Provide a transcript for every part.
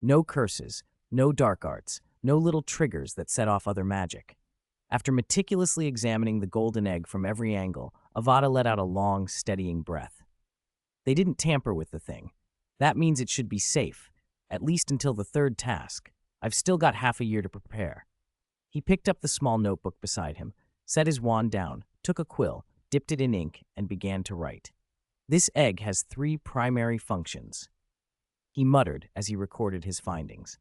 No curses, no dark arts, no little triggers that set off other magic. After meticulously examining the golden egg from every angle, Avada let out a long, steadying breath. They didn't tamper with the thing. That means it should be safe, at least until the third task. I've still got half a year to prepare. He picked up the small notebook beside him, set his wand down, took a quill, dipped it in ink, and began to write. This egg has 3 primary functions. He muttered as he recorded his findings.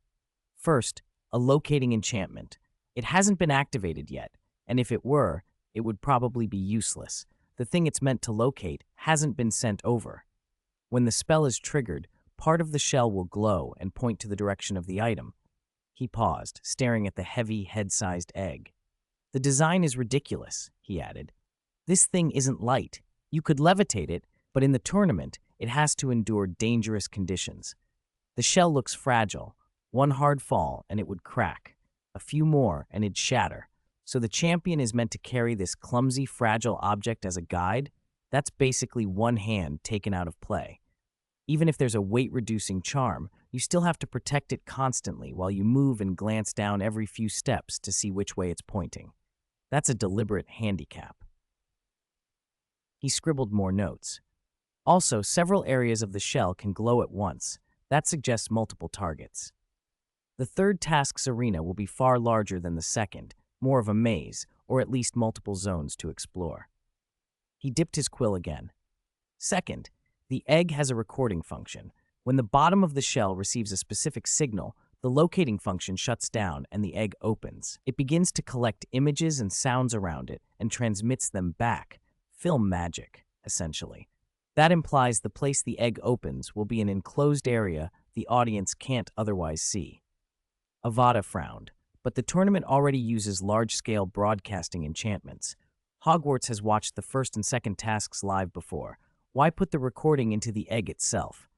First, a locating enchantment. It hasn't been activated yet, and if it were, it would probably be useless. The thing it's meant to locate hasn't been sent over. When the spell is triggered, part of the shell will glow and point to the direction of the item. He paused, staring at the heavy, head-sized egg. The design is ridiculous, he added. This thing isn't light. You could levitate it, but in the tournament, it has to endure dangerous conditions. The shell looks fragile. One hard fall, and it would crack. A few more, and it'd shatter. So the champion is meant to carry this clumsy, fragile object as a guide? That's basically one hand taken out of play. Even if there's a weight-reducing charm, you still have to protect it constantly while you move and glance down every few steps to see which way it's pointing. That's a deliberate handicap. He scribbled more notes. Also, several areas of the shell can glow at once. That suggests multiple targets. The third task's arena will be far larger than the second, more of a maze, or at least multiple zones to explore. He dipped his quill again. Second, the egg has a recording function. When the bottom of the shell receives a specific signal, the locating function shuts down and the egg opens. It begins to collect images and sounds around it and transmits them back. Film magic, essentially. That implies the place the egg opens will be an enclosed area the audience can't otherwise see. Avada frowned, but the tournament already uses large-scale broadcasting enchantments. Hogwarts has watched the first and second tasks live before. Why put the recording into the egg itself?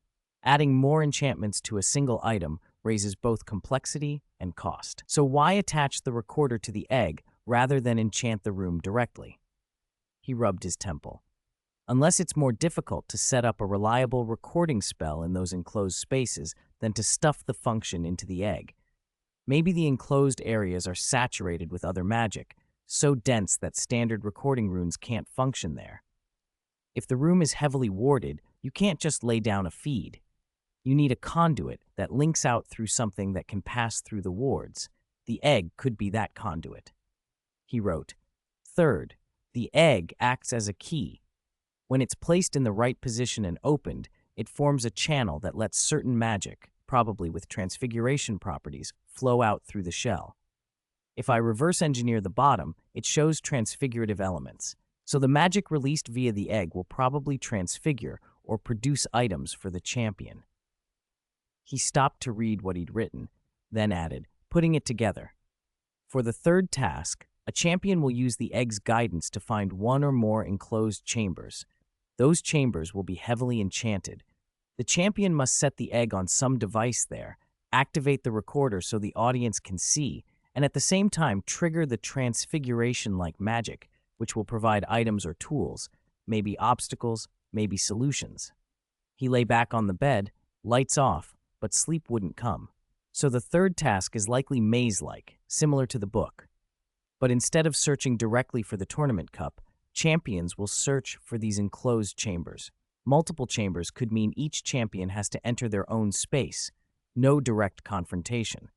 Adding more enchantments to a single item raises both complexity and cost. So why attach the recorder to the egg rather than enchant the room directly? He rubbed his temple. Unless it's more difficult to set up a reliable recording spell in those enclosed spaces than to stuff the function into the egg. Maybe the enclosed areas are saturated with other magic, so dense that standard recording runes can't function there. If the room is heavily warded, you can't just lay down a feed. You need a conduit that links out through something that can pass through the wards. The egg could be that conduit. He wrote, Third, the egg acts as a key. When it's placed in the right position and opened, it forms a channel that lets certain magic, probably with transfiguration properties, flow out through the shell. If I reverse engineer the bottom, it shows transfigurative elements. So the magic released via the egg will probably transfigure or produce items for the champion. He stopped to read what he'd written, then added, putting it together. For the third task, a champion will use the egg's guidance to find one or more enclosed chambers. Those chambers will be heavily enchanted. The champion must set the egg on some device there, activate the recorder so the audience can see, and at the same time trigger the transfiguration-like magic, which will provide items or tools, maybe obstacles, maybe solutions. He lay back on the bed, lights off, but sleep wouldn't come. So the third task is likely maze-like, similar to the book. But instead of searching directly for the tournament cup, champions will search for these enclosed chambers. Multiple chambers could mean each champion has to enter their own space. No direct confrontation.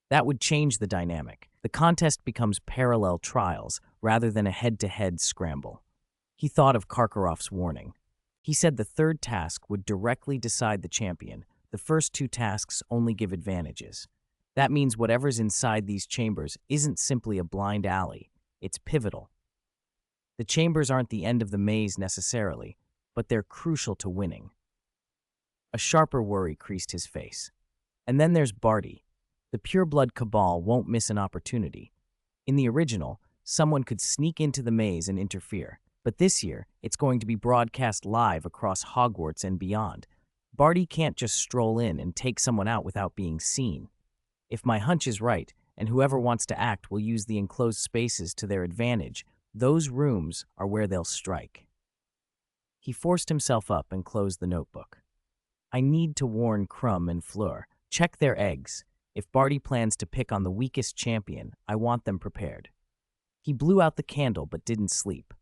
That would change the dynamic. The contest becomes parallel trials rather than a head-to-head scramble. He thought of Karkaroff's warning. He said the third task would directly decide the champion. The first 2 tasks only give advantages. That means whatever's inside these chambers isn't simply a blind alley. It's pivotal. The chambers aren't the end of the maze necessarily, but they're crucial to winning. A sharper worry creased his face. And then there's Barty. The pureblood cabal won't miss an opportunity. In the original, someone could sneak into the maze and interfere, but this year, it's going to be broadcast live across Hogwarts and beyond. Barty can't just stroll in and take someone out without being seen. If my hunch is right, and whoever wants to act will use the enclosed spaces to their advantage, those rooms are where they'll strike. He forced himself up and closed the notebook. I need to warn Crumb and Fleur. Check their eggs. If Barty plans to pick on the weakest champion, I want them prepared. He blew out the candle but didn't sleep.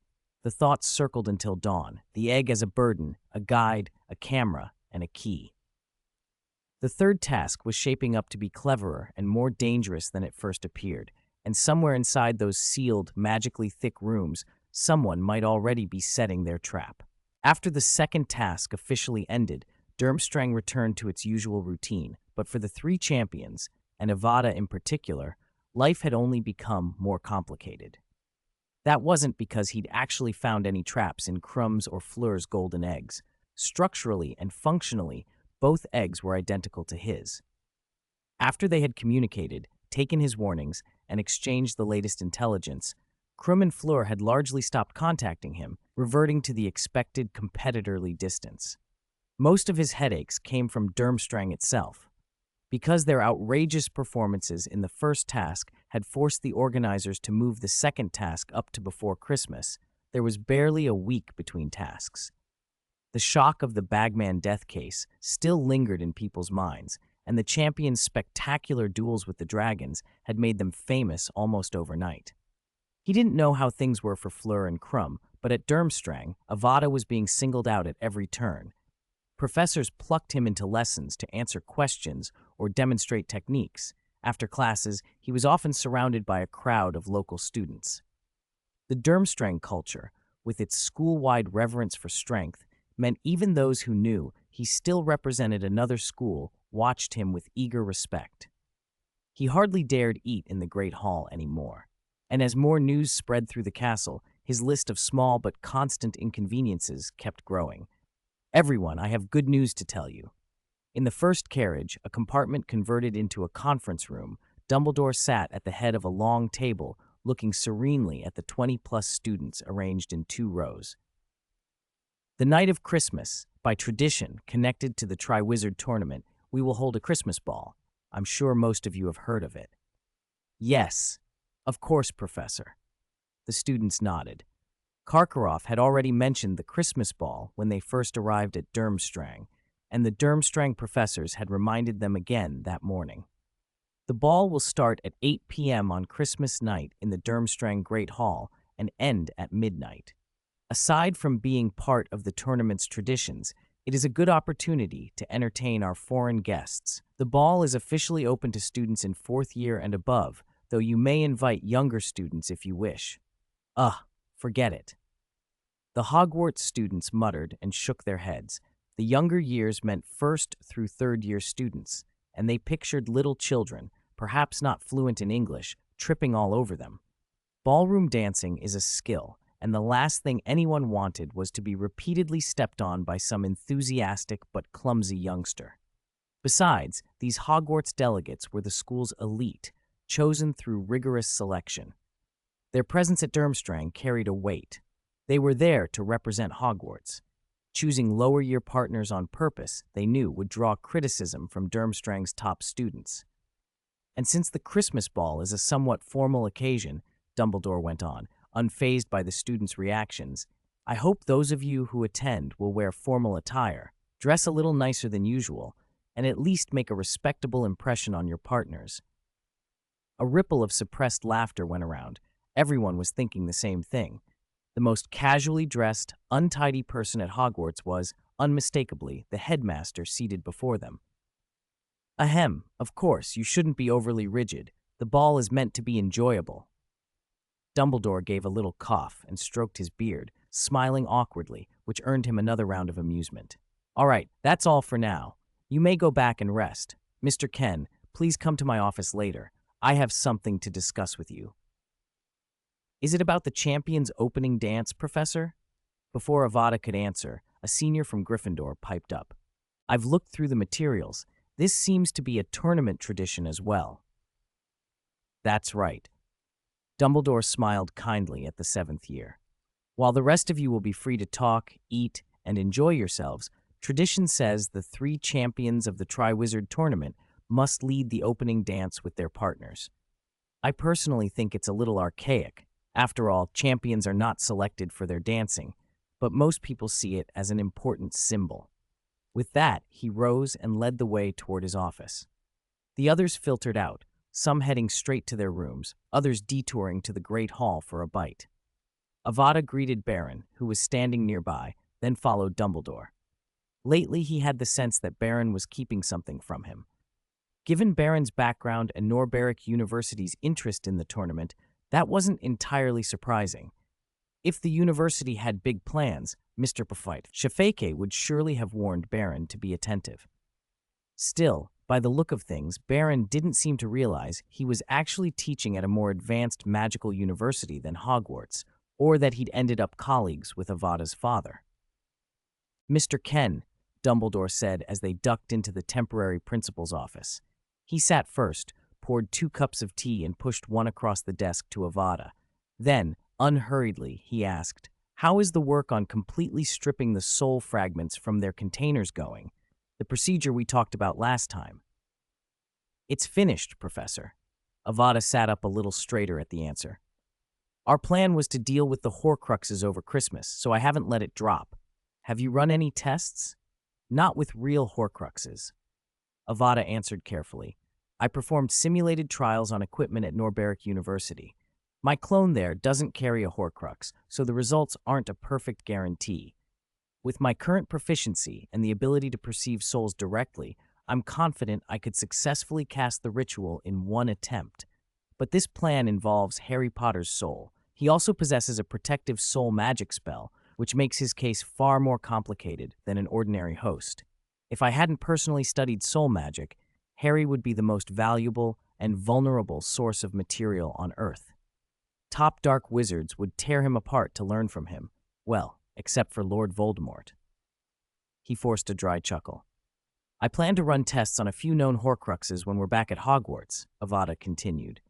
The thoughts circled until dawn, the egg as a burden, a guide, a camera, and a key. The third task was shaping up to be cleverer and more dangerous than it first appeared, and somewhere inside those sealed, magically thick rooms, someone might already be setting their trap. After the second task officially ended, Durmstrang returned to its usual routine, but for the three champions, and Avada in particular, life had only become more complicated. That wasn't because he'd actually found any traps in Crumb's or Fleur's golden eggs. Structurally and functionally, both eggs were identical to his. After they had communicated, taken his warnings, and exchanged the latest intelligence, Crumb and Fleur had largely stopped contacting him, reverting to the expected competitorly distance. Most of his headaches came from Durmstrang itself. Because their outrageous performances in the first task had forced the organizers to move the second task up to before Christmas, there was barely a week between tasks. The shock of the Bagman death case still lingered in people's minds, and the champions' spectacular duels with the dragons had made them famous almost overnight. He didn't know how things were for Fleur and Crumb, but at Durmstrang, Avada was being singled out at every turn. Professors plucked him into lessons to answer questions or demonstrate techniques. After classes, he was often surrounded by a crowd of local students. The Durmstrang culture, with its school-wide reverence for strength, meant even those who knew he still represented another school watched him with eager respect. He hardly dared eat in the Great Hall anymore, and as more news spread through the castle, his list of small but constant inconveniences kept growing. Everyone, I have good news to tell you. In the first carriage, a compartment converted into a conference room, Dumbledore sat at the head of a long table, looking serenely at the 20-plus students arranged in 2 rows. The night of Christmas, by tradition connected to the Triwizard Tournament, we will hold a Christmas ball. I'm sure most of you have heard of it. Yes, of course, Professor. The students nodded. Karkaroff had already mentioned the Christmas ball when they first arrived at Durmstrang, and the Durmstrang professors had reminded them again that morning. The ball will start at 8 p.m. on Christmas night in the Durmstrang Great Hall and end at midnight. Aside from being part of the tournament's traditions, it is a good opportunity to entertain our foreign guests. The ball is officially open to students in 4th year and above, though you may invite younger students if you wish. Forget it. The Hogwarts students muttered and shook their heads. The younger years meant 1st through 3rd year students, and they pictured little children, perhaps not fluent in English, tripping all over them. Ballroom dancing is a skill, and the last thing anyone wanted was to be repeatedly stepped on by some enthusiastic but clumsy youngster. Besides, these Hogwarts delegates were the school's elite, chosen through rigorous selection. Their presence at Durmstrang carried a weight. They were there to represent Hogwarts. Choosing lower-year partners on purpose, they knew, would draw criticism from Durmstrang's top students. And since the Christmas ball is a somewhat formal occasion, Dumbledore went on, unfazed by the students' reactions, I hope those of you who attend will wear formal attire, dress a little nicer than usual, and at least make a respectable impression on your partners. A ripple of suppressed laughter went around. Everyone was thinking the same thing. The most casually dressed, untidy person at Hogwarts was, unmistakably, the headmaster seated before them. Ahem, of course, you shouldn't be overly rigid. The ball is meant to be enjoyable. Dumbledore gave a little cough and stroked his beard, smiling awkwardly, which earned him another round of amusement. All right, that's all for now. You may go back and rest. Mr. Ken, please come to my office later. I have something to discuss with you. Is it about the champion's opening dance, Professor? Before Avada could answer, a senior from Gryffindor piped up. I've looked through the materials. This seems to be a tournament tradition as well. That's right. Dumbledore smiled kindly at the 7th year. While the rest of you will be free to talk, eat, and enjoy yourselves, tradition says the 3 champions of the Triwizard Tournament must lead the opening dance with their partners. I personally think it's a little archaic. After all, champions are not selected for their dancing, but most people see it as an important symbol. With that, he rose and led the way toward his office. The others filtered out, some heading straight to their rooms, others detouring to the Great Hall for a bite. Avada greeted Baron, who was standing nearby, then followed Dumbledore. Lately, he had the sense that Baron was keeping something from him. Given Baron's background and Norberic University's interest in the tournament, that wasn't entirely surprising. If the university had big plans, Mr. Shafeke would surely have warned Baron to be attentive. Still, by the look of things, Baron didn't seem to realize he was actually teaching at a more advanced magical university than Hogwarts, or that he'd ended up colleagues with Avada's father. "Mr. Ken," Dumbledore said as they ducked into the temporary principal's office. He sat first, poured 2 cups of tea and pushed one across the desk to Avada. Then, unhurriedly, he asked, "How is the work on completely stripping the soul fragments from their containers going? The procedure we talked about last time." "It's finished, Professor." Avada sat up a little straighter at the answer. "Our plan was to deal with the Horcruxes over Christmas, so I haven't let it drop. Have you run any tests?" "Not with real Horcruxes." Avada answered carefully. "I performed simulated trials on equipment at Norberic University. My clone there doesn't carry a Horcrux, so the results aren't a perfect guarantee. With my current proficiency and the ability to perceive souls directly, I'm confident I could successfully cast the ritual in one attempt. But this plan involves Harry Potter's soul. He also possesses a protective soul magic spell, which makes his case far more complicated than an ordinary host. If I hadn't personally studied soul magic, Harry would be the most valuable and vulnerable source of material on Earth. Top dark wizards would tear him apart to learn from him. Well, except for Lord Voldemort." He forced a dry chuckle. "I plan to run tests on a few known Horcruxes when we're back at Hogwarts," Avada continued.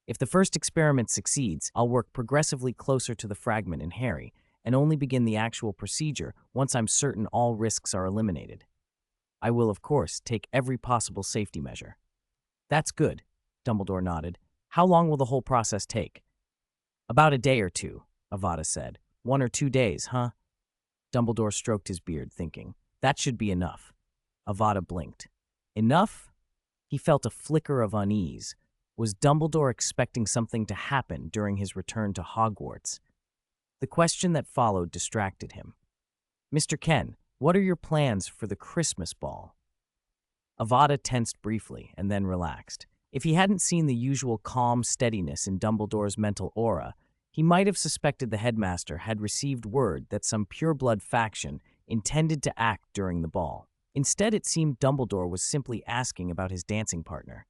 "If the first experiment succeeds, I'll work progressively closer to the fragment in Harry, and only begin the actual procedure once I'm certain all risks are eliminated. I will, of course, take every possible safety measure." "That's good," Dumbledore nodded. "How long will the whole process take?" "About a day or 2, Avada said. 1 or 2 days, huh?" Dumbledore stroked his beard, thinking, "That should be enough." Avada blinked. "Enough?" He felt a flicker of unease. Was Dumbledore expecting something to happen during his return to Hogwarts? The question that followed distracted him. "Mr. Ken, what are your plans for the Christmas ball?" Avada tensed briefly and then relaxed. If he hadn't seen the usual calm steadiness in Dumbledore's mental aura, he might have suspected the headmaster had received word that some pureblood faction intended to act during the ball. Instead, it seemed Dumbledore was simply asking about his dancing partner.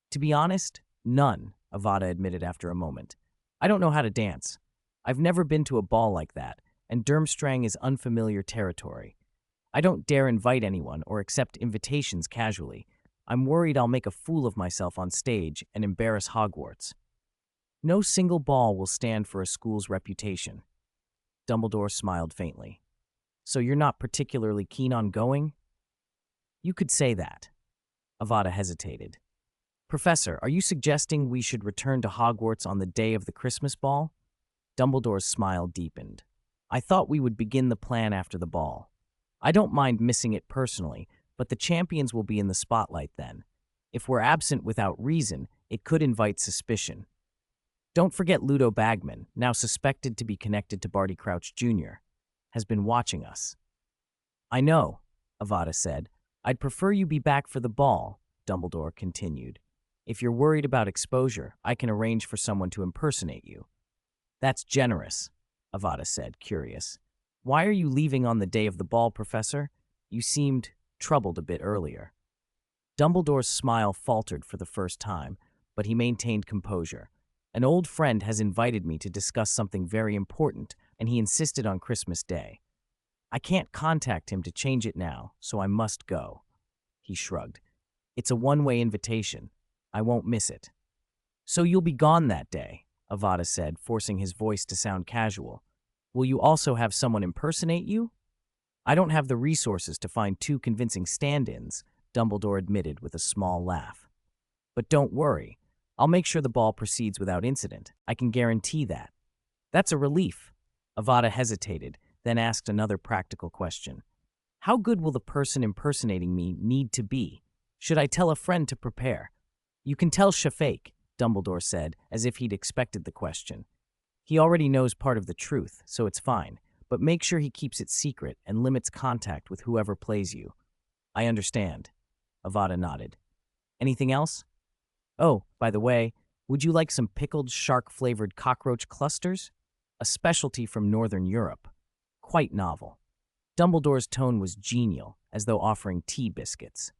"To be honest, none," Avada admitted after a moment. "I don't know how to dance. I've never been to a ball like that, and Durmstrang is unfamiliar territory. I don't dare invite anyone or accept invitations casually. I'm worried I'll make a fool of myself on stage and embarrass Hogwarts. No single ball will stand for a school's reputation." Dumbledore smiled faintly. "So you're not particularly keen on going?" "You could say that." Avada hesitated. "Professor, are you suggesting we should return to Hogwarts on the day of the Christmas ball?" Dumbledore's smile deepened. "I thought we would begin the plan after the ball. I don't mind missing it personally, but the champions will be in the spotlight then. If we're absent without reason, it could invite suspicion. Don't forget Ludo Bagman, now suspected to be connected to Barty Crouch Jr., has been watching us." "I know," Avada said. "I'd prefer you be back for the ball," Dumbledore continued. "If you're worried about exposure, I can arrange for someone to impersonate you." "That's generous," Avada said, curious. "Why are you leaving on the day of the ball, Professor? You seemed troubled a bit earlier." Dumbledore's smile faltered for the first time, but he maintained composure. "An old friend has invited me to discuss something very important, and he insisted on Christmas Day. I can't contact him to change it now, so I must go." He shrugged. "It's a one-way invitation. I won't miss it." "So you'll be gone that day," Avada said, forcing his voice to sound casual. "Will you also have someone impersonate you?" "I don't have the resources to find 2 convincing stand-ins," Dumbledore admitted with a small laugh. "But don't worry. I'll make sure the ball proceeds without incident. I can guarantee that." "That's a relief." Avada hesitated, then asked another practical question. "How good will the person impersonating me need to be?" Should I tell a friend to prepare? You can tell Shafake, Dumbledore said, as if he'd expected the question. He already knows part of the truth, so it's fine, but make sure he keeps it secret and limits contact with whoever plays you. I understand. Avada nodded. Anything else? Oh, by the way, would you like some pickled shark-flavored cockroach clusters? A specialty from Northern Europe. Quite novel. Dumbledore's tone was genial, as though offering tea biscuits.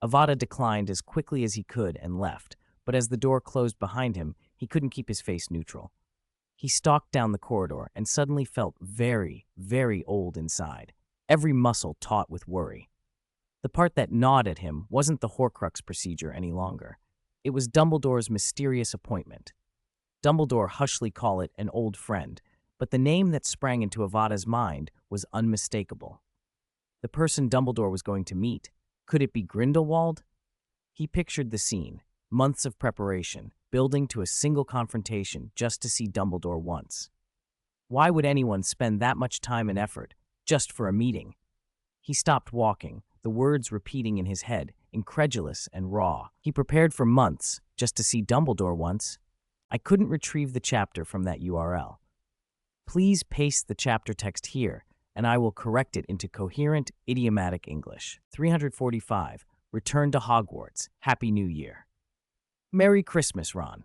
Avada declined as quickly as he could and left, but as the door closed behind him, he couldn't keep his face neutral. He stalked down the corridor and suddenly felt very, very old inside, every muscle taut with worry. The part that gnawed at him wasn't the Horcrux procedure any longer. It was Dumbledore's mysterious appointment. Dumbledore hushly called it an old friend, but the name that sprang into Avada's mind was unmistakable. The person Dumbledore was going to meet, could it be Grindelwald? He pictured the scene, months of preparation, building to a single confrontation just to see Dumbledore once. Why would anyone spend that much time and effort just for a meeting? He stopped walking, the words repeating in his head, incredulous and raw. He prepared for months just to see Dumbledore once. I couldn't retrieve the chapter from that URL. Please paste the chapter text here, and I will correct it into coherent, idiomatic English. 345. Return to Hogwarts. Happy New Year. Merry Christmas, Ron.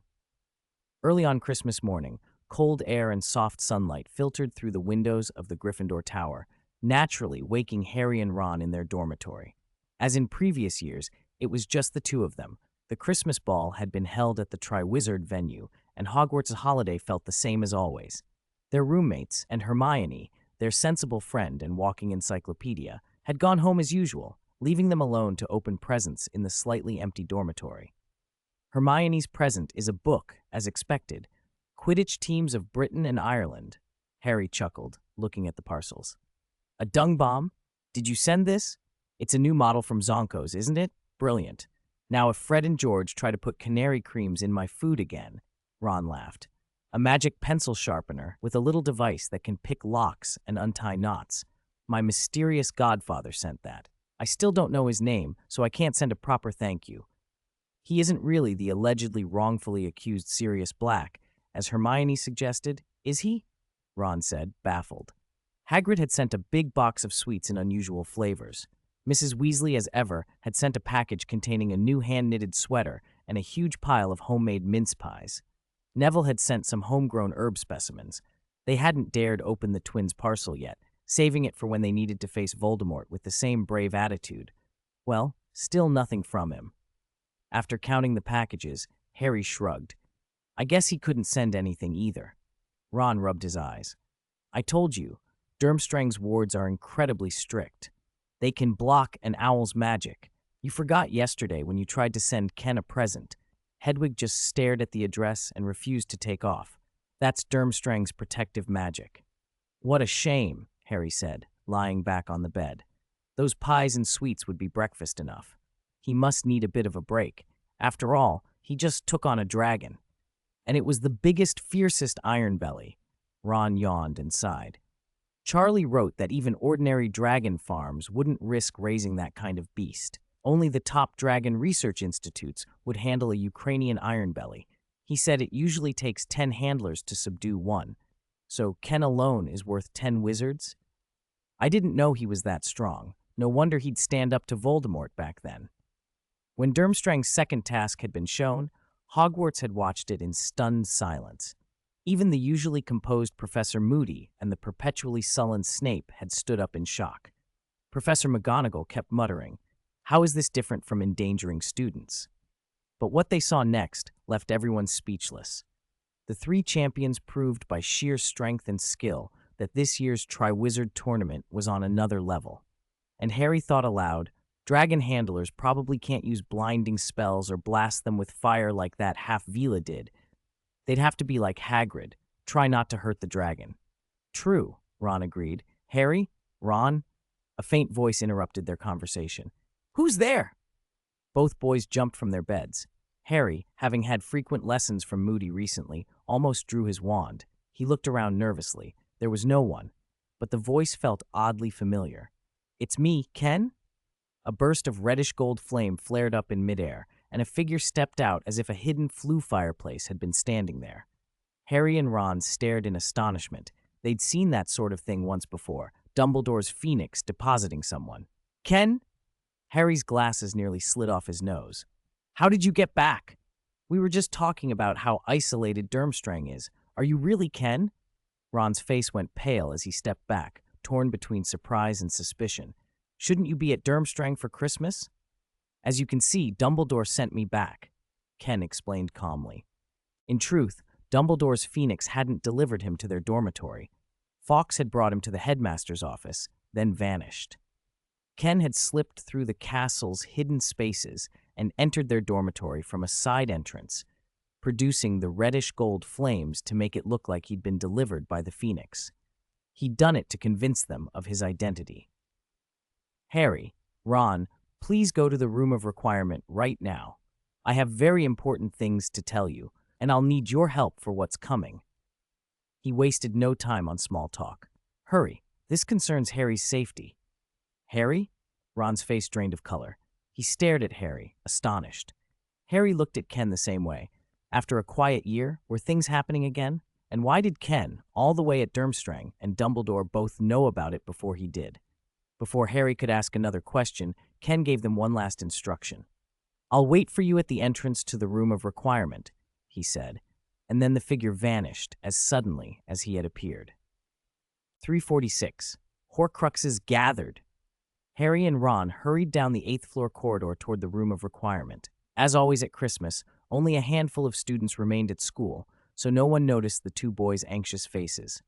Early on Christmas morning, cold air and soft sunlight filtered through the windows of the Gryffindor Tower, naturally waking Harry and Ron in their dormitory. As in previous years, it was just the two of them. The Christmas ball had been held at the Triwizard venue, and Hogwarts' holiday felt the same as always. Their roommates and Hermione, their sensible friend and walking encyclopedia, had gone home as usual, leaving them alone to open presents in the slightly empty dormitory. Hermione's present is a book, as expected. Quidditch teams of Britain and Ireland. Harry chuckled, looking at the parcels. A dung bomb? Did you send this? It's a new model from Zonko's, isn't it? Brilliant. Now if Fred and George try to put canary creams in my food again, Ron laughed. A magic pencil sharpener with a little device that can pick locks and untie knots. My mysterious godfather sent that. I still don't know his name, so I can't send a proper thank you. He isn't really the allegedly wrongfully accused Sirius Black, as Hermione suggested, is he? Ron said, baffled. Hagrid had sent a big box of sweets in unusual flavors. Mrs. Weasley, as ever, had sent a package containing a new hand-knitted sweater and a huge pile of homemade mince pies. Neville had sent some homegrown herb specimens. They hadn't dared open the twins' parcel yet, saving it for when they needed to face Voldemort with the same brave attitude. Well, still nothing from him. After counting the packages, Harry shrugged. I guess he couldn't send anything either. Ron rubbed his eyes. I told you, Durmstrang's wards are incredibly strict. They can block an owl's magic. You forgot yesterday when you tried to send Ken a present. Hedwig just stared at the address and refused to take off. That's Durmstrang's protective magic. What a shame, Harry said, lying back on the bed. Those pies and sweets would be breakfast enough. He must need a bit of a break. After all, he just took on a dragon. And it was the biggest, fiercest Iron Belly. Ron yawned and sighed. Charlie wrote that even ordinary dragon farms wouldn't risk raising that kind of beast. Only the top dragon research institutes would handle a Ukrainian Iron Belly. He said it usually takes 10 handlers to subdue one. So Ken alone is worth 10 wizards? I didn't know he was that strong. No wonder he'd stand up to Voldemort back then. When Durmstrang's second task had been shown, Hogwarts had watched it in stunned silence. Even the usually composed Professor Moody and the perpetually sullen Snape had stood up in shock. Professor McGonagall kept muttering, "How is this different from endangering students?" But what they saw next left everyone speechless. The three champions proved by sheer strength and skill that this year's Triwizard tournament was on another level. And Harry thought aloud, dragon handlers probably can't use blinding spells or blast them with fire like that half-Vila did. They'd have to be like Hagrid, try not to hurt the dragon. True, Ron agreed. Harry? Ron? A faint voice interrupted their conversation. Who's there? Both boys jumped from their beds. Harry, having had frequent lessons from Moody recently, almost drew his wand. He looked around nervously. There was no one, but the voice felt oddly familiar. It's me, Ken? A burst of reddish-gold flame flared up in midair, and a figure stepped out as if a hidden flue fireplace had been standing there. Harry and Ron stared in astonishment. They'd seen that sort of thing once before, Dumbledore's phoenix depositing someone. "Ken?" Harry's glasses nearly slid off his nose. "How did you get back? We were just talking about how isolated Durmstrang is. Are you really Ken?" Ron's face went pale as he stepped back, torn between surprise and suspicion. "Shouldn't you be at Durmstrang for Christmas?" "As you can see, Dumbledore sent me back," Ken explained calmly. In truth, Dumbledore's phoenix hadn't delivered him to their dormitory. Fawkes had brought him to the headmaster's office, then vanished. Ken had slipped through the castle's hidden spaces and entered their dormitory from a side entrance, producing the reddish-gold flames to make it look like he'd been delivered by the phoenix. He'd done it to convince them of his identity. "Harry, Ron, please go to the room of requirement right now. I have very important things to tell you, and I'll need your help for what's coming." He wasted no time on small talk. "Hurry, this concerns Harry's safety." "Harry?" Ron's face drained of color. He stared at Harry, astonished. Harry looked at Ken the same way. After a quiet year, were things happening again? And why did Ken, all the way at Durmstrang, and Dumbledore both know about it before he did? Before Harry could ask another question, Ken gave them one last instruction. "I'll wait for you at the entrance to the room of requirement," he said, and then the figure vanished as suddenly as he had appeared. 346. Horcruxes gathered. Harry and Ron hurried down the 8th floor corridor toward the room of requirement. As always at Christmas, only a handful of students remained at school, so no one noticed the two boys' anxious faces.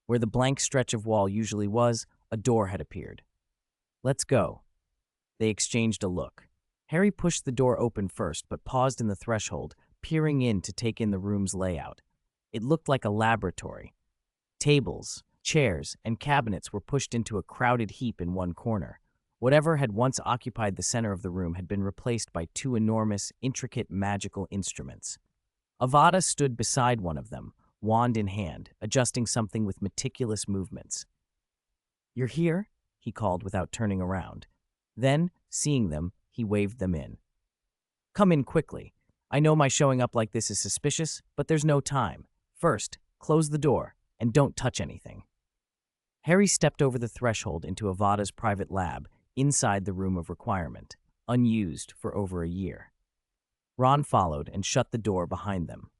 Where the blank stretch of wall usually was, a door had appeared. "Let's go." They exchanged a look. Harry pushed the door open first, but paused in the threshold, peering in to take in the room's layout. It looked like a laboratory. Tables, chairs, and cabinets were pushed into a crowded heap in one corner. Whatever had once occupied the center of the room had been replaced by two enormous, intricate magical instruments. Avada stood beside one of them, wand in hand, adjusting something with meticulous movements. "You're here?" he called without turning around. Then, seeing them, he waved them in. "Come in quickly. I know my showing up like this is suspicious, but there's no time. First, close the door, and don't touch anything." Harry stepped over the threshold into Avada's private lab, inside the room of requirement, unused for over a year. Ron followed and shut the door behind them.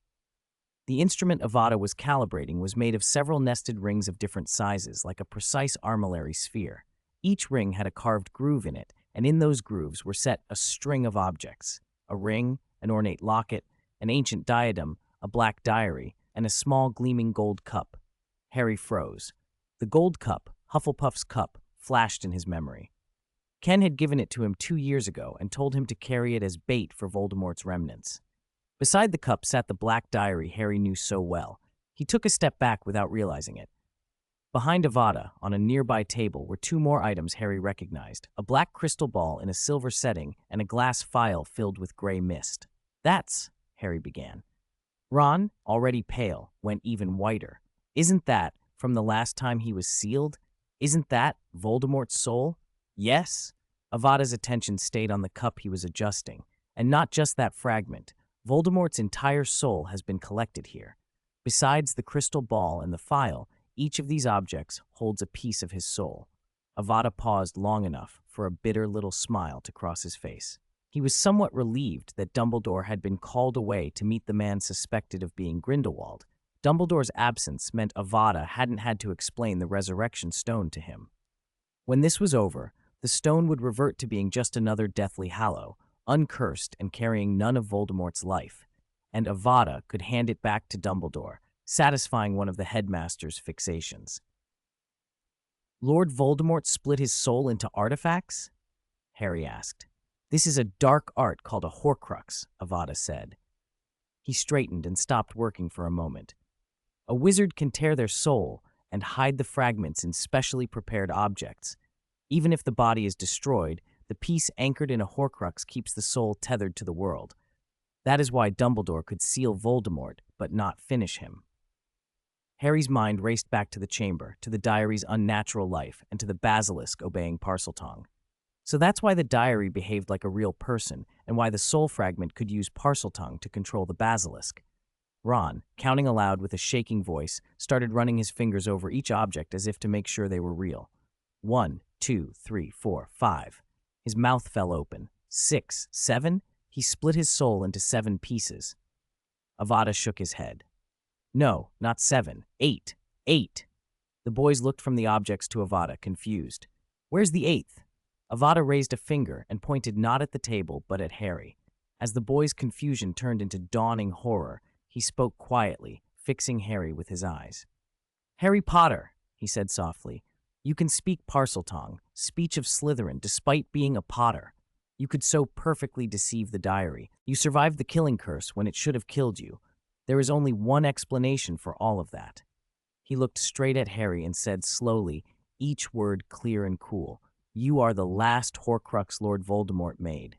The instrument Avada was calibrating was made of several nested rings of different sizes, like a precise armillary sphere. Each ring had a carved groove in it, and in those grooves were set a string of objects: a ring, an ornate locket, an ancient diadem, a black diary, and a small gleaming gold cup. Harry froze. The gold cup, Hufflepuff's cup, flashed in his memory. Ken had given it to him 2 years ago and told him to carry it as bait for Voldemort's remnants. Beside the cup sat the black diary Harry knew so well. He took a step back without realizing it. Behind Avada, on a nearby table, were two more items Harry recognized: a black crystal ball in a silver setting and a glass phial filled with gray mist. "That's," Harry began. Ron, already pale, went even whiter. "Isn't that, from the last time he was sealed? Isn't that Voldemort's soul?" "Yes." Avada's attention stayed on the cup he was adjusting. "And not just that fragment. Voldemort's entire soul has been collected here. Besides the crystal ball and the phial, each of these objects holds a piece of his soul." Avada paused long enough for a bitter little smile to cross his face. He was somewhat relieved that Dumbledore had been called away to meet the man suspected of being Grindelwald. Dumbledore's absence meant Avada hadn't had to explain the resurrection stone to him. When this was over, the stone would revert to being just another Deathly Hallow, uncursed and carrying none of Voldemort's life, and Avada could hand it back to Dumbledore, satisfying one of the headmaster's fixations. "Lord Voldemort split his soul into artifacts?" Harry asked. "This is a dark art called a Horcrux," Avada said. He straightened and stopped working for a moment. "A wizard can tear their soul and hide the fragments in specially prepared objects. Even if the body is destroyed, the piece anchored in a Horcrux keeps the soul tethered to the world. That is why Dumbledore could seal Voldemort, but not finish him." Harry's mind raced back to the chamber, to the diary's unnatural life, and to the basilisk obeying Parseltongue. So that's why the diary behaved like a real person, and why the soul fragment could use Parseltongue to control the basilisk. Ron, counting aloud with a shaking voice, started running his fingers over each object as if to make sure they were real. 1, 2, 3, 4, 5. His mouth fell open. 6, 7. He split his soul into 7 pieces. Avada shook his head. No, not 7. 8. 8. The boys looked from the objects to Avada, confused. Where's the 8th? Avada raised a finger and pointed not at the table but at Harry. As the boys' confusion turned into dawning horror, he spoke quietly, fixing Harry with his eyes. Harry Potter, he said softly, you can speak Parseltongue, speech of Slytherin, despite being a Potter. You could so perfectly deceive the diary. You survived the killing curse when it should have killed you. There is only one explanation for all of that. He looked straight at Harry and said slowly, each word clear and cool, you are the last Horcrux Lord Voldemort made.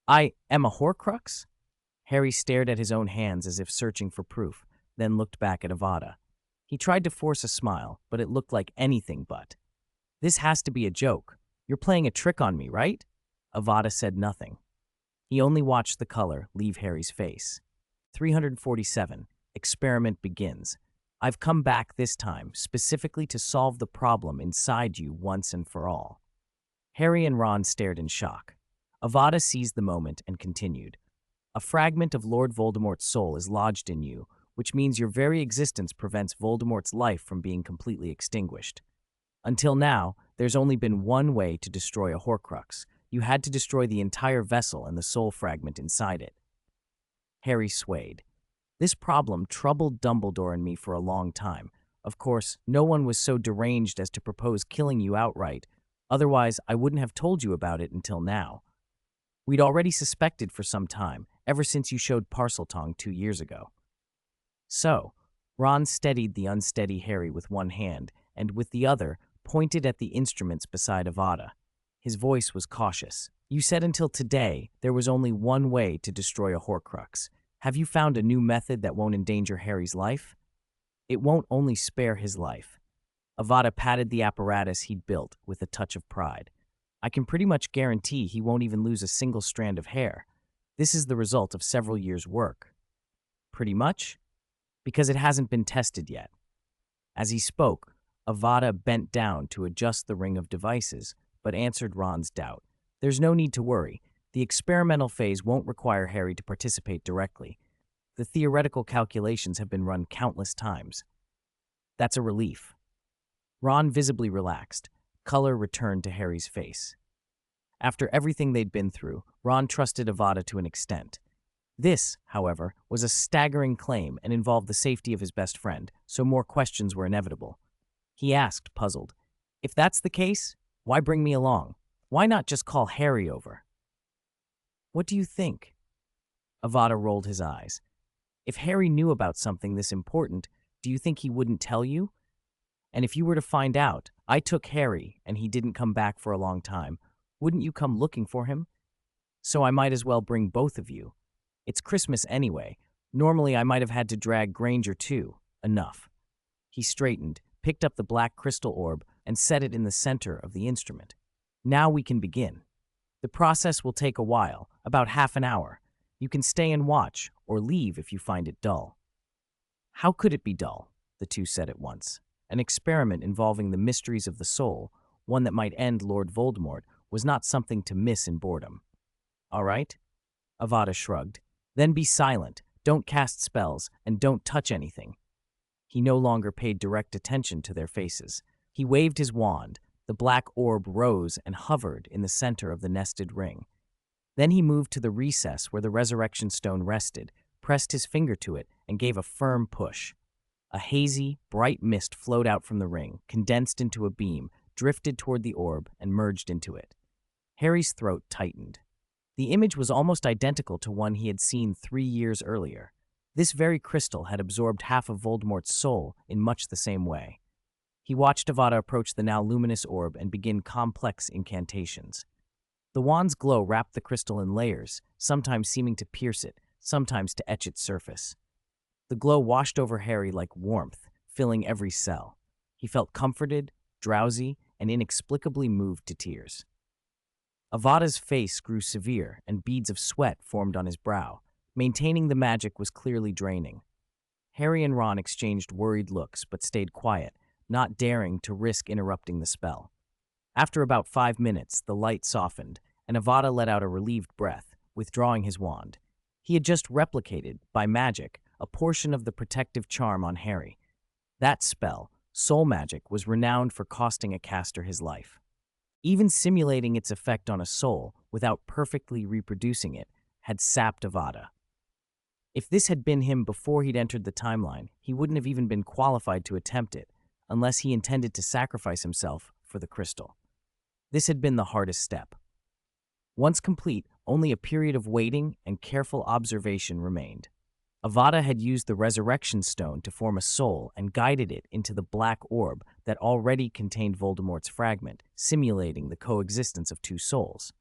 I am a Horcrux? Harry stared at his own hands as if searching for proof, then looked back at Avada. He tried to force a smile, but it looked like anything but. This has to be a joke. You're playing a trick on me, right? Avada said nothing. He only watched the color leave Harry's face. 347. Experiment begins. I've come back this time specifically to solve the problem inside you once and for all. Harry and Ron stared in shock. Avada seized the moment and continued. A fragment of Lord Voldemort's soul is lodged in you, which means your very existence prevents Voldemort's life from being completely extinguished. Until now, there's only been one way to destroy a Horcrux. You had to destroy the entire vessel and the soul fragment inside it. Harry swayed. This problem troubled Dumbledore and me for a long time. Of course, no one was so deranged as to propose killing you outright. Otherwise, I wouldn't have told you about it until now. We'd already suspected for some time, ever since you showed Parseltongue 2 years ago. So, Ron steadied the unsteady Harry with one hand, and with the other, pointed at the instruments beside Avada. His voice was cautious. You said until today there was only one way to destroy a Horcrux. Have you found a new method that won't endanger Harry's life? It won't only spare his life. Avada patted the apparatus he'd built with a touch of pride. I can pretty much guarantee he won't even lose a single strand of hair. This is the result of several years' work. Pretty much? Because it hasn't been tested yet. As he spoke, Avada bent down to adjust the ring of devices, but answered Ron's doubt. There's no need to worry. The experimental phase won't require Harry to participate directly. The theoretical calculations have been run countless times. That's a relief. Ron visibly relaxed. Color returned to Harry's face. After everything they'd been through, Ron trusted Avada to an extent. This, however, was a staggering claim and involved the safety of his best friend, so more questions were inevitable. He asked, puzzled, if that's the case, why bring me along? Why not just call Harry over? What do you think? Avada rolled his eyes. If Harry knew about something this important, do you think he wouldn't tell you? And if you were to find out, I took Harry and he didn't come back for a long time, wouldn't you come looking for him? So I might as well bring both of you. It's Christmas anyway. Normally I might have had to drag Granger too. Enough. He straightened, picked up the black crystal orb, and set it in the center of the instrument. Now we can begin. The process will take a while, about half an hour. You can stay and watch, or leave if you find it dull. How could it be dull? The two said at once. An experiment involving the mysteries of the soul, one that might end Lord Voldemort, was not something to miss in boredom. All right? Avada shrugged. Then be silent, don't cast spells, and don't touch anything. He no longer paid direct attention to their faces. He waved his wand. The black orb rose and hovered in the center of the nested ring. Then he moved to the recess where the resurrection stone rested, pressed his finger to it, and gave a firm push. A hazy, bright mist flowed out from the ring, condensed into a beam, drifted toward the orb, and merged into it. Harry's throat tightened. The image was almost identical to one he had seen 3 years earlier. This very crystal had absorbed half of Voldemort's soul in much the same way. He watched Avada approach the now luminous orb and begin complex incantations. The wand's glow wrapped the crystal in layers, sometimes seeming to pierce it, sometimes to etch its surface. The glow washed over Harry like warmth, filling every cell. He felt comforted, drowsy, and inexplicably moved to tears. Avada's face grew severe, and beads of sweat formed on his brow. Maintaining the magic was clearly draining. Harry and Ron exchanged worried looks, but stayed quiet, not daring to risk interrupting the spell. After about 5 minutes, the light softened, and Avada let out a relieved breath, withdrawing his wand. He had just replicated, by magic, a portion of the protective charm on Harry. That spell, soul magic, was renowned for costing a caster his life. Even simulating its effect on a soul, without perfectly reproducing it, had sapped Avada. If this had been him before he'd entered the timeline, he wouldn't have even been qualified to attempt it, unless he intended to sacrifice himself for the crystal. This had been the hardest step. Once complete, only a period of waiting and careful observation remained. Avada had used the resurrection stone to form a soul and guided it into the black orb that already contained Voldemort's fragment, simulating the coexistence of two souls.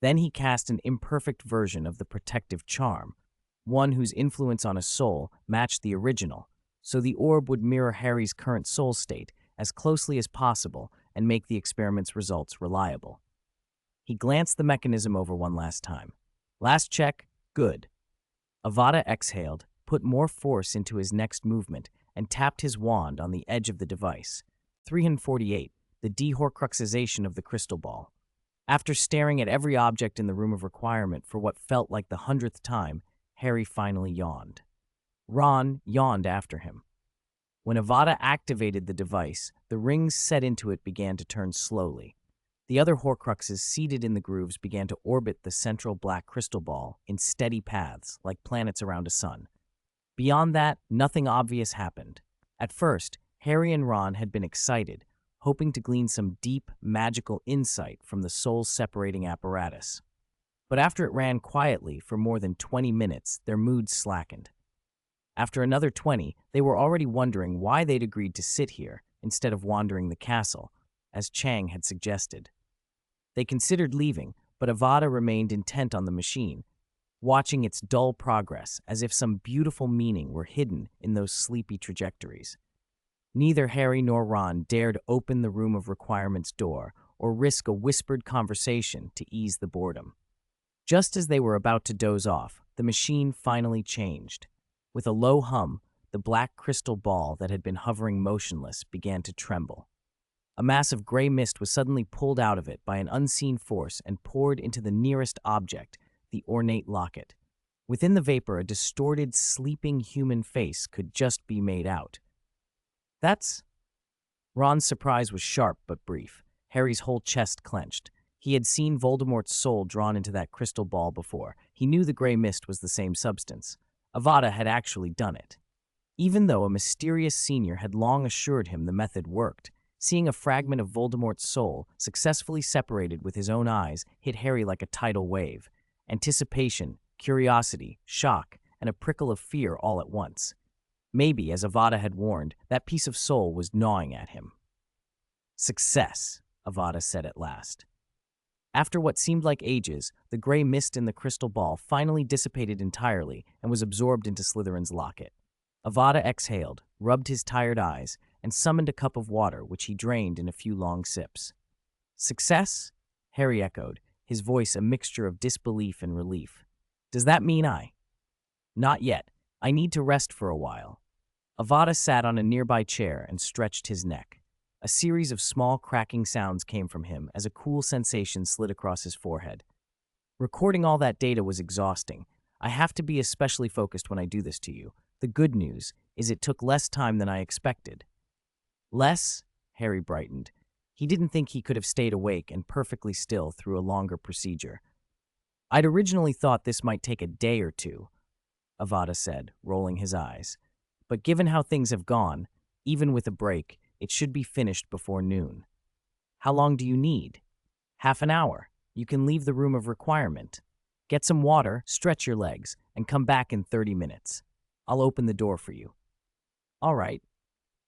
Then he cast an imperfect version of the protective charm, one whose influence on a soul matched the original, so the orb would mirror Harry's current soul state as closely as possible and make the experiment's results reliable. He glanced the mechanism over one last time. Last check, good. Avada exhaled, put more force into his next movement, and tapped his wand on the edge of the device. 348, the dehorcruxization of the crystal ball. After staring at every object in the room of requirement for what felt like the 100th time, Harry finally yawned. Ron yawned after him. When Avada activated the device, the rings set into it began to turn slowly. The other Horcruxes seated in the grooves began to orbit the central black crystal ball in steady paths, like planets around a sun. Beyond that, nothing obvious happened. At first, Harry and Ron had been excited, hoping to glean some deep, magical insight from the soul-separating apparatus. But after it ran quietly for more than 20 minutes, their moods slackened. After another 20, they were already wondering why they'd agreed to sit here instead of wandering the castle, as Chang had suggested. They considered leaving, but Avada remained intent on the machine, watching its dull progress as if some beautiful meaning were hidden in those sleepy trajectories. Neither Harry nor Ron dared open the room of requirement's door or risk a whispered conversation to ease the boredom. Just as they were about to doze off, the machine finally changed. With a low hum, the black crystal ball that had been hovering motionless began to tremble. A mass of gray mist was suddenly pulled out of it by an unseen force and poured into the nearest object, the ornate locket. Within the vapor, a distorted, sleeping human face could just be made out. That's... Ron's surprise was sharp but brief. Harry's whole chest clenched. He had seen Voldemort's soul drawn into that crystal ball before. He knew the gray mist was the same substance. Avada had actually done it. Even though a mysterious senior had long assured him the method worked, seeing a fragment of Voldemort's soul successfully separated with his own eyes hit Harry like a tidal wave. Anticipation, curiosity, shock, and a prickle of fear all at once. Maybe, as Avada had warned, that piece of soul was gnawing at him. Success, Avada said at last. After what seemed like ages, the gray mist in the crystal ball finally dissipated entirely and was absorbed into Slytherin's locket. Avada exhaled, rubbed his tired eyes, and summoned a cup of water, which he drained in a few long sips. Success? Harry echoed, his voice a mixture of disbelief and relief. Does that mean I? Not yet. I need to rest for a while. Avada sat on a nearby chair and stretched his neck. A series of small cracking sounds came from him as a cool sensation slid across his forehead. Recording all that data was exhausting. I have to be especially focused when I do this to you. The good news is it took less time than I expected. Less? Harry brightened. He didn't think he could have stayed awake and perfectly still through a longer procedure. I'd originally thought this might take a day or two, Avada said, rolling his eyes. But given how things have gone, even with a break, it should be finished before noon. How long do you need? Half an hour. You can leave the room of requirement. Get some water, stretch your legs, and come back in 30 minutes. I'll open the door for you. All right.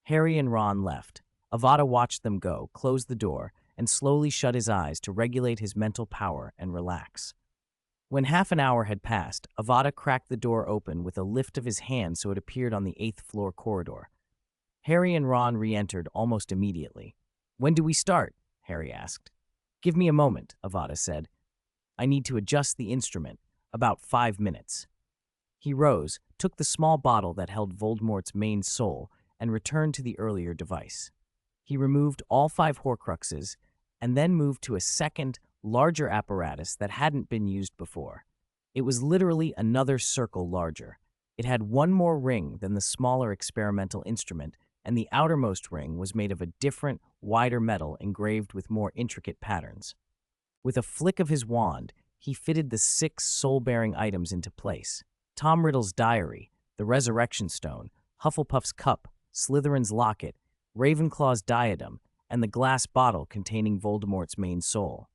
Harry and Ron left. Avada watched them go, closed the door, and slowly shut his eyes to regulate his mental power and relax. When half an hour had passed, Avada cracked the door open with a lift of his hand so it appeared on the 8th floor corridor. Harry and Ron re-entered almost immediately. When do we start? Harry asked. Give me a moment, Avada said. I need to adjust the instrument. About 5 minutes. He rose, took the small bottle that held Voldemort's main soul, and returned to the earlier device. He removed all 5 Horcruxes, and then moved to a second, larger apparatus that hadn't been used before. It was literally another circle larger. It had one more ring than the smaller experimental instrument, and the outermost ring was made of a different, wider metal engraved with more intricate patterns. With a flick of his wand, he fitted the 6 soul-bearing items into place. Tom Riddle's diary, the Resurrection Stone, Hufflepuff's cup, Slytherin's locket, Ravenclaw's diadem, and the glass bottle containing Voldemort's main soul.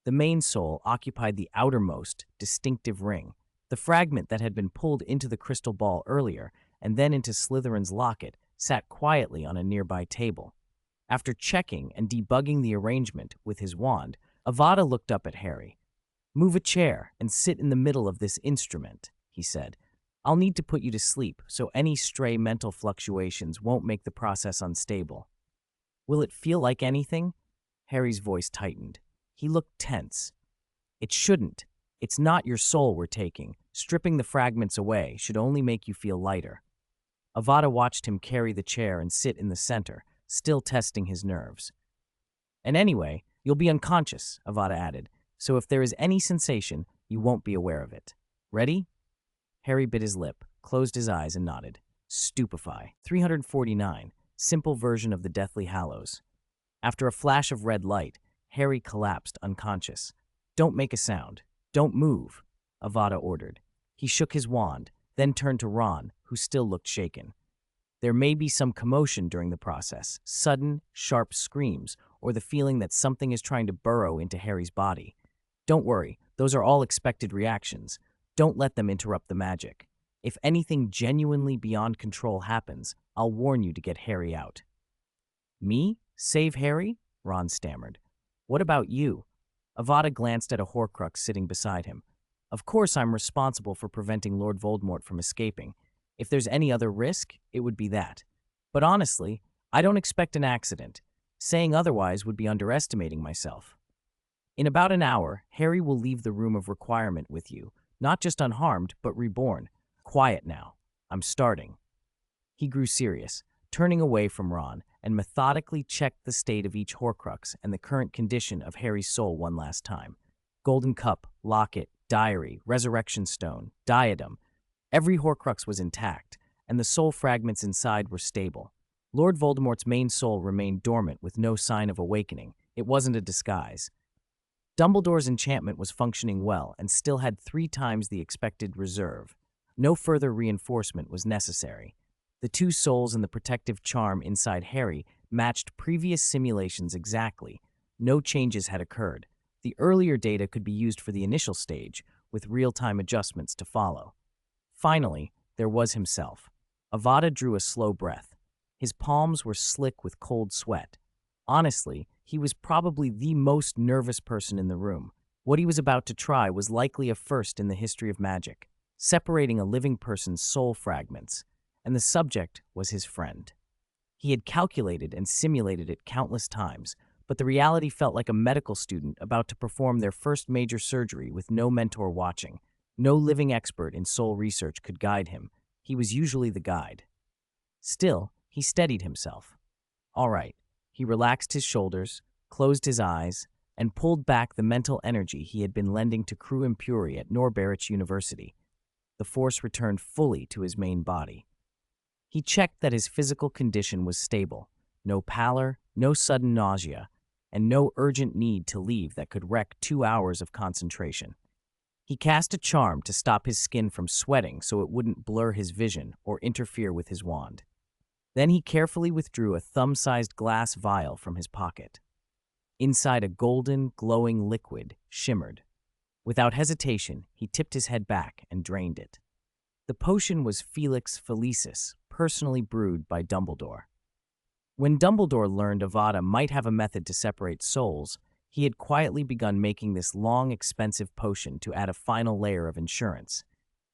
The main soul occupied the outermost, distinctive ring, the fragment that had been pulled into the crystal ball earlier and then into Slytherin's locket sat quietly on a nearby table. After checking and debugging the arrangement with his wand, Avada looked up at Harry. "Move a chair and sit in the middle of this instrument," he said. "I'll need to put you to sleep, so any stray mental fluctuations won't make the process unstable." "Will it feel like anything?" Harry's voice tightened. He looked tense. "It shouldn't. It's not your soul we're taking. Stripping the fragments away should only make you feel lighter." Avada watched him carry the chair and sit in the center, still testing his nerves. "And anyway, you'll be unconscious," Avada added, "so if there is any sensation, you won't be aware of it. Ready?" Harry bit his lip, closed his eyes, and nodded. Stupefy. 349. Simple version of the Deathly Hallows. After a flash of red light, Harry collapsed unconscious. "Don't make a sound. Don't move," Avada ordered. He shook his wand, then turned to Ron, who still looked shaken. "There may be some commotion during the process, sudden, sharp screams, or the feeling that something is trying to burrow into Harry's body. Don't worry, those are all expected reactions. Don't let them interrupt the magic. If anything genuinely beyond control happens, I'll warn you to get Harry out." "Me? Save Harry?" Ron stammered. "What about you?" Avada glanced at a Horcrux sitting beside him. "Of course I'm responsible for preventing Lord Voldemort from escaping. If there's any other risk, it would be that. But honestly, I don't expect an accident. Saying otherwise would be underestimating myself. In about an hour, Harry will leave the room of requirement with you, not just unharmed, but reborn. Quiet now. I'm starting." He grew serious, turning away from Ron, and methodically checked the state of each Horcrux and the current condition of Harry's soul one last time. Golden cup, locket, diary, resurrection stone, diadem. Every Horcrux was intact, and the soul fragments inside were stable. Lord Voldemort's main soul remained dormant with no sign of awakening. It wasn't a disguise. Dumbledore's enchantment was functioning well and still had 3 times the expected reserve. No further reinforcement was necessary. The 2 souls and the protective charm inside Harry matched previous simulations exactly. No changes had occurred. The earlier data could be used for the initial stage, with real-time adjustments to follow. Finally, there was himself. Avada drew a slow breath. His palms were slick with cold sweat. Honestly, he was probably the most nervous person in the room. What he was about to try was likely a first in the history of magic, separating a living person's soul fragments, and the subject was his friend. He had calculated and simulated it countless times, but the reality felt like a medical student about to perform their first major surgery with no mentor watching. No living expert in soul research could guide him. He was usually the guide. Still, he steadied himself. All right. He relaxed his shoulders, closed his eyes, and pulled back the mental energy he had been lending to Crew Impuri at Norberich University. The force returned fully to his main body. He checked that his physical condition was stable. No pallor, no sudden nausea, and no urgent need to leave that could wreck 2 hours of concentration. He cast a charm to stop his skin from sweating so it wouldn't blur his vision or interfere with his wand. Then he carefully withdrew a thumb-sized glass vial from his pocket. Inside, a golden, glowing liquid shimmered. Without hesitation, he tipped his head back and drained it. The potion was Felix Felicis, personally brewed by Dumbledore. When Dumbledore learned Avada might have a method to separate souls, he had quietly begun making this long, expensive potion to add a final layer of insurance.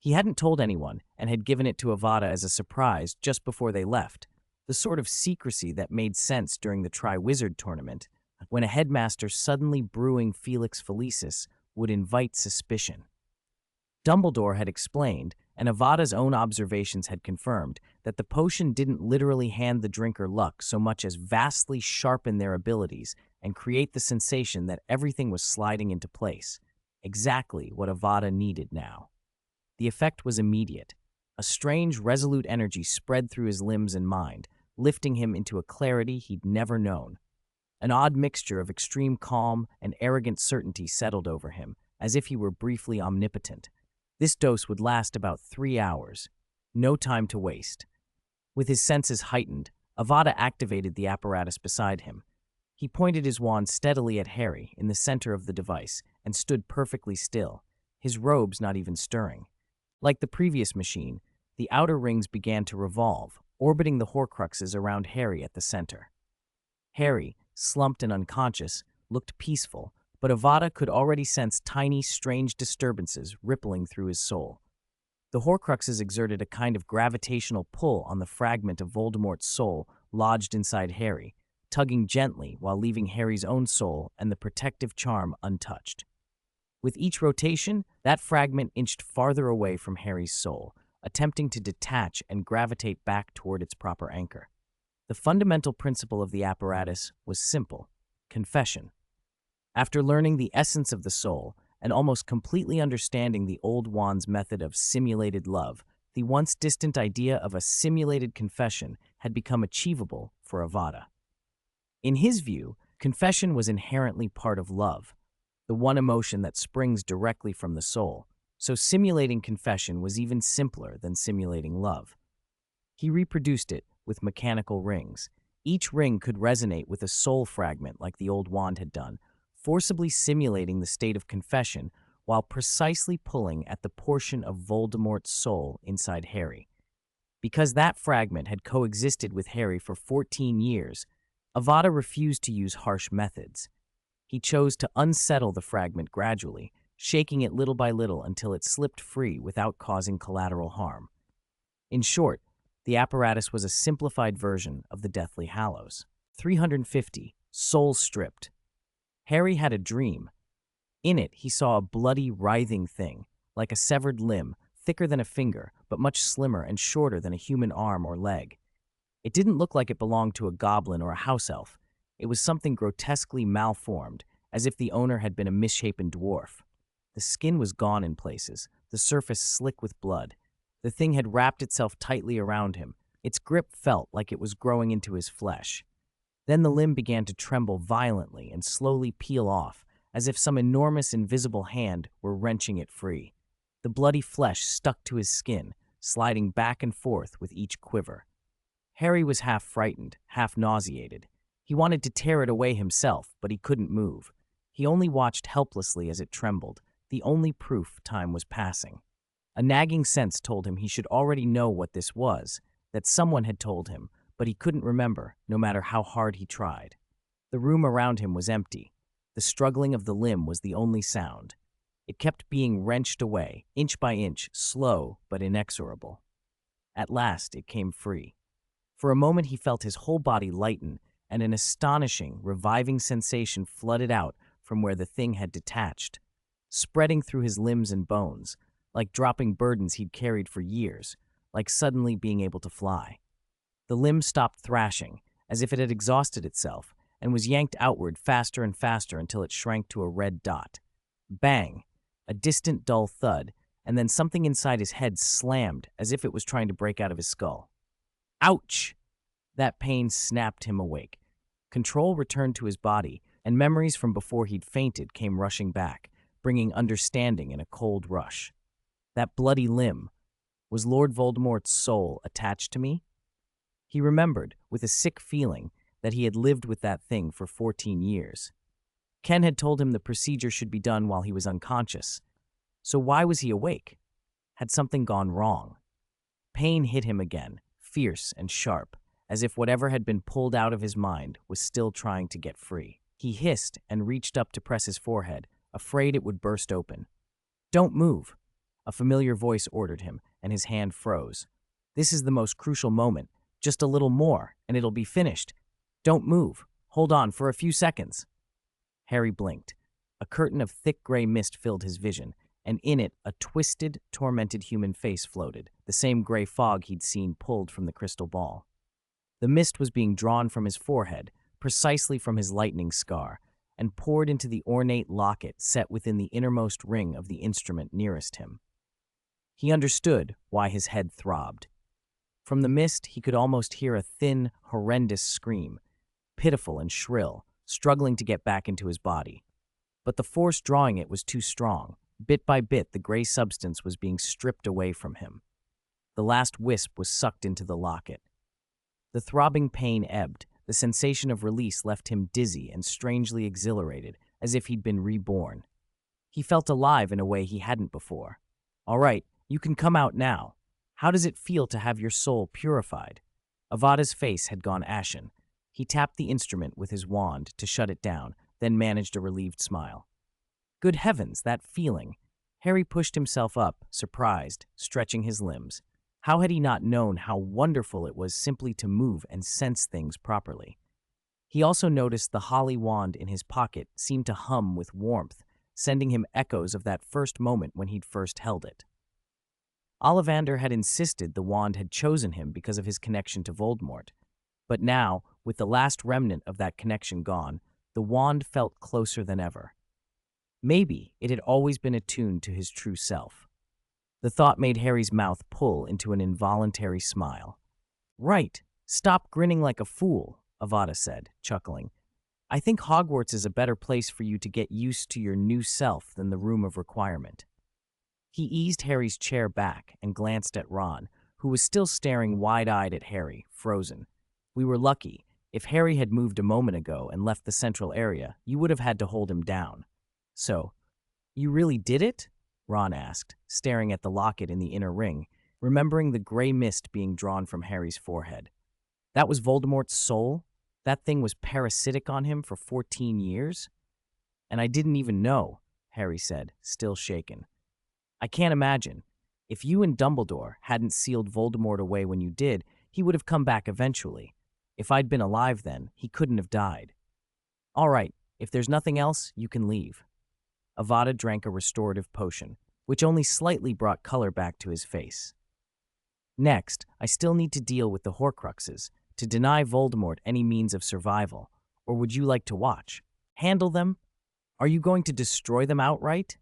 He hadn't told anyone and had given it to Avada as a surprise just before they left, the sort of secrecy that made sense during the Tri-Wizard tournament when a headmaster suddenly brewing Felix Felicis would invite suspicion. Dumbledore had explained, and Avada's own observations had confirmed, that the potion didn't literally hand the drinker luck so much as vastly sharpen their abilities and create the sensation that everything was sliding into place. Exactly what Avada needed now. The effect was immediate. A strange, resolute energy spread through his limbs and mind, lifting him into a clarity he'd never known. An odd mixture of extreme calm and arrogant certainty settled over him, as if he were briefly omnipotent. This dose would last about 3 hours. No time to waste. With his senses heightened, Avada activated the apparatus beside him. He pointed his wand steadily at Harry in the center of the device and stood perfectly still, his robes not even stirring. Like the previous machine, the outer rings began to revolve, orbiting the Horcruxes around Harry at the center. Harry, slumped and unconscious, looked peaceful, but Avada could already sense tiny, strange disturbances rippling through his soul. The Horcruxes exerted a kind of gravitational pull on the fragment of Voldemort's soul lodged inside Harry, tugging gently while leaving Harry's own soul and the protective charm untouched. With each rotation, that fragment inched farther away from Harry's soul, attempting to detach and gravitate back toward its proper anchor. The fundamental principle of the apparatus was simple: confession. After learning the essence of the soul and almost completely understanding the old wand's method of simulated love, the once distant idea of a simulated confession had become achievable for Avada. In his view, confession was inherently part of love, the one emotion that springs directly from the soul, so simulating confession was even simpler than simulating love. He reproduced it with mechanical rings. Each ring could resonate with a soul fragment like the old wand had done, forcibly simulating the state of confession while precisely pulling at the portion of Voldemort's soul inside Harry. Because that fragment had coexisted with Harry for 14 years, Avada refused to use harsh methods. He chose to unsettle the fragment gradually, shaking it little by little until it slipped free without causing collateral harm. In short, the apparatus was a simplified version of the Deathly Hallows. 350. Soul stripped. Harry had a dream. In it, he saw a bloody, writhing thing, like a severed limb, thicker than a finger, but much slimmer and shorter than a human arm or leg. It didn't look like it belonged to a goblin or a house elf. It was something grotesquely malformed, as if the owner had been a misshapen dwarf. The skin was gone in places, the surface slick with blood. The thing had wrapped itself tightly around him. Its grip felt like it was growing into his flesh. Then the limb began to tremble violently and slowly peel off, as if some enormous invisible hand were wrenching it free. The bloody flesh stuck to his skin, sliding back and forth with each quiver. Harry was half frightened, half nauseated. He wanted to tear it away himself, but he couldn't move. He only watched helplessly as it trembled, the only proof time was passing. A nagging sense told him he should already know what this was, that someone had told him, but he couldn't remember, no matter how hard he tried. The room around him was empty. The struggling of the limb was the only sound. It kept being wrenched away, inch by inch, slow but inexorable. At last, it came free. For a moment he felt his whole body lighten, and an astonishing, reviving sensation flooded out from where the thing had detached, spreading through his limbs and bones, like dropping burdens he'd carried for years, like suddenly being able to fly. The limb stopped thrashing, as if it had exhausted itself, and was yanked outward faster and faster until it shrank to a red dot. Bang! A distant, dull thud, and then something inside his head slammed as if it was trying to break out of his skull. Ouch! That pain snapped him awake. Control returned to his body, and memories from before he'd fainted came rushing back, bringing understanding in a cold rush. That bloody limb. Was Lord Voldemort's soul attached to me? He remembered, with a sick feeling, that he had lived with that thing for 14 years. Ken had told him the procedure should be done while he was unconscious. So why was he awake? Had something gone wrong? Pain hit him again, fierce and sharp, as if whatever had been pulled out of his mind was still trying to get free. He hissed and reached up to press his forehead, afraid it would burst open. "Don't move," a familiar voice ordered him, and his hand froze. "This is the most crucial moment. Just a little more, and it'll be finished. Don't move. Hold on for a few seconds." Harry blinked. A curtain of thick gray mist filled his vision, and in it a twisted, tormented human face floated, the same gray fog he'd seen pulled from the crystal ball. The mist was being drawn from his forehead, precisely from his lightning scar, and poured into the ornate locket set within the innermost ring of the instrument nearest him. He understood why his head throbbed. From the mist, he could almost hear a thin, horrendous scream, pitiful and shrill, struggling to get back into his body. But the force drawing it was too strong. Bit by bit, the gray substance was being stripped away from him. The last wisp was sucked into the locket. The throbbing pain ebbed. The sensation of release left him dizzy and strangely exhilarated, as if he'd been reborn. He felt alive in a way he hadn't before. "All right, you can come out now. How does it feel to have your soul purified?" Avada's face had gone ashen. He tapped the instrument with his wand to shut it down, then managed a relieved smile. Good heavens, that feeling! Harry pushed himself up, surprised, stretching his limbs. How had he not known how wonderful it was simply to move and sense things properly? He also noticed the holly wand in his pocket seemed to hum with warmth, sending him echoes of that first moment when he'd first held it. Ollivander had insisted the wand had chosen him because of his connection to Voldemort. But now, with the last remnant of that connection gone, the wand felt closer than ever. Maybe it had always been attuned to his true self. The thought made Harry's mouth pull into an involuntary smile. "Right, stop grinning like a fool," Avada said, chuckling. "I think Hogwarts is a better place for you to get used to your new self than the Room of Requirement." He eased Harry's chair back and glanced at Ron, who was still staring wide-eyed at Harry, frozen. "We were lucky. If Harry had moved a moment ago and left the central area, you would have had to hold him down." "So, you really did it?" Ron asked, staring at the locket in the inner ring, remembering the gray mist being drawn from Harry's forehead. "That was Voldemort's soul? That thing was parasitic on him for 14 years? And I didn't even know," Harry said, still shaken. "I can't imagine. If you and Dumbledore hadn't sealed Voldemort away when you did, he would have come back eventually. If I'd been alive then, he couldn't have died. All right, if there's nothing else, you can leave." Avada drank a restorative potion, which only slightly brought color back to his face. "Next, I still need to deal with the Horcruxes, to deny Voldemort any means of survival. Or would you like to watch? Handle them? Are you going to destroy them outright?"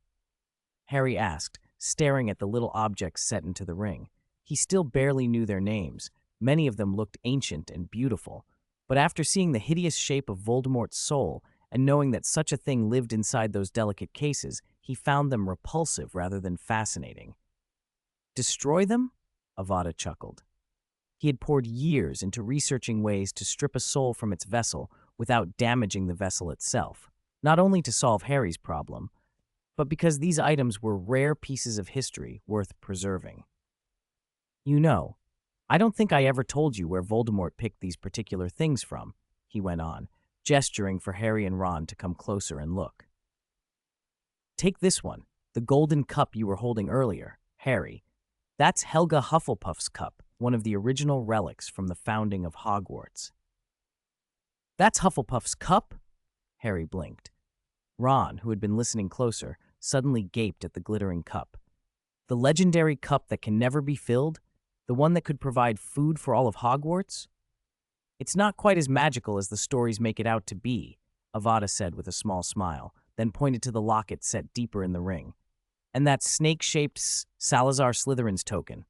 Harry asked, staring at the little objects set into the ring. He still barely knew their names. Many of them looked ancient and beautiful. But after seeing the hideous shape of Voldemort's soul, and knowing that such a thing lived inside those delicate cases, he found them repulsive rather than fascinating. "Destroy them?" Avada chuckled. He had poured years into researching ways to strip a soul from its vessel without damaging the vessel itself, not only to solve Harry's problem, but because these items were rare pieces of history worth preserving. "You know, I don't think I ever told you where Voldemort picked these particular things from," he went on, gesturing for Harry and Ron to come closer and look. "Take this one, the golden cup you were holding earlier, Harry. That's Helga Hufflepuff's cup, one of the original relics from the founding of Hogwarts." "That's Hufflepuff's cup?" Harry blinked. Ron, who had been listening closer, suddenly gaped at the glittering cup. "The legendary cup that can never be filled? The one that could provide food for all of Hogwarts?" "It's not quite as magical as the stories make it out to be," Avada said with a small smile, then pointed to the locket set deeper in the ring. "And that snake-shaped Salazar Slytherin's token.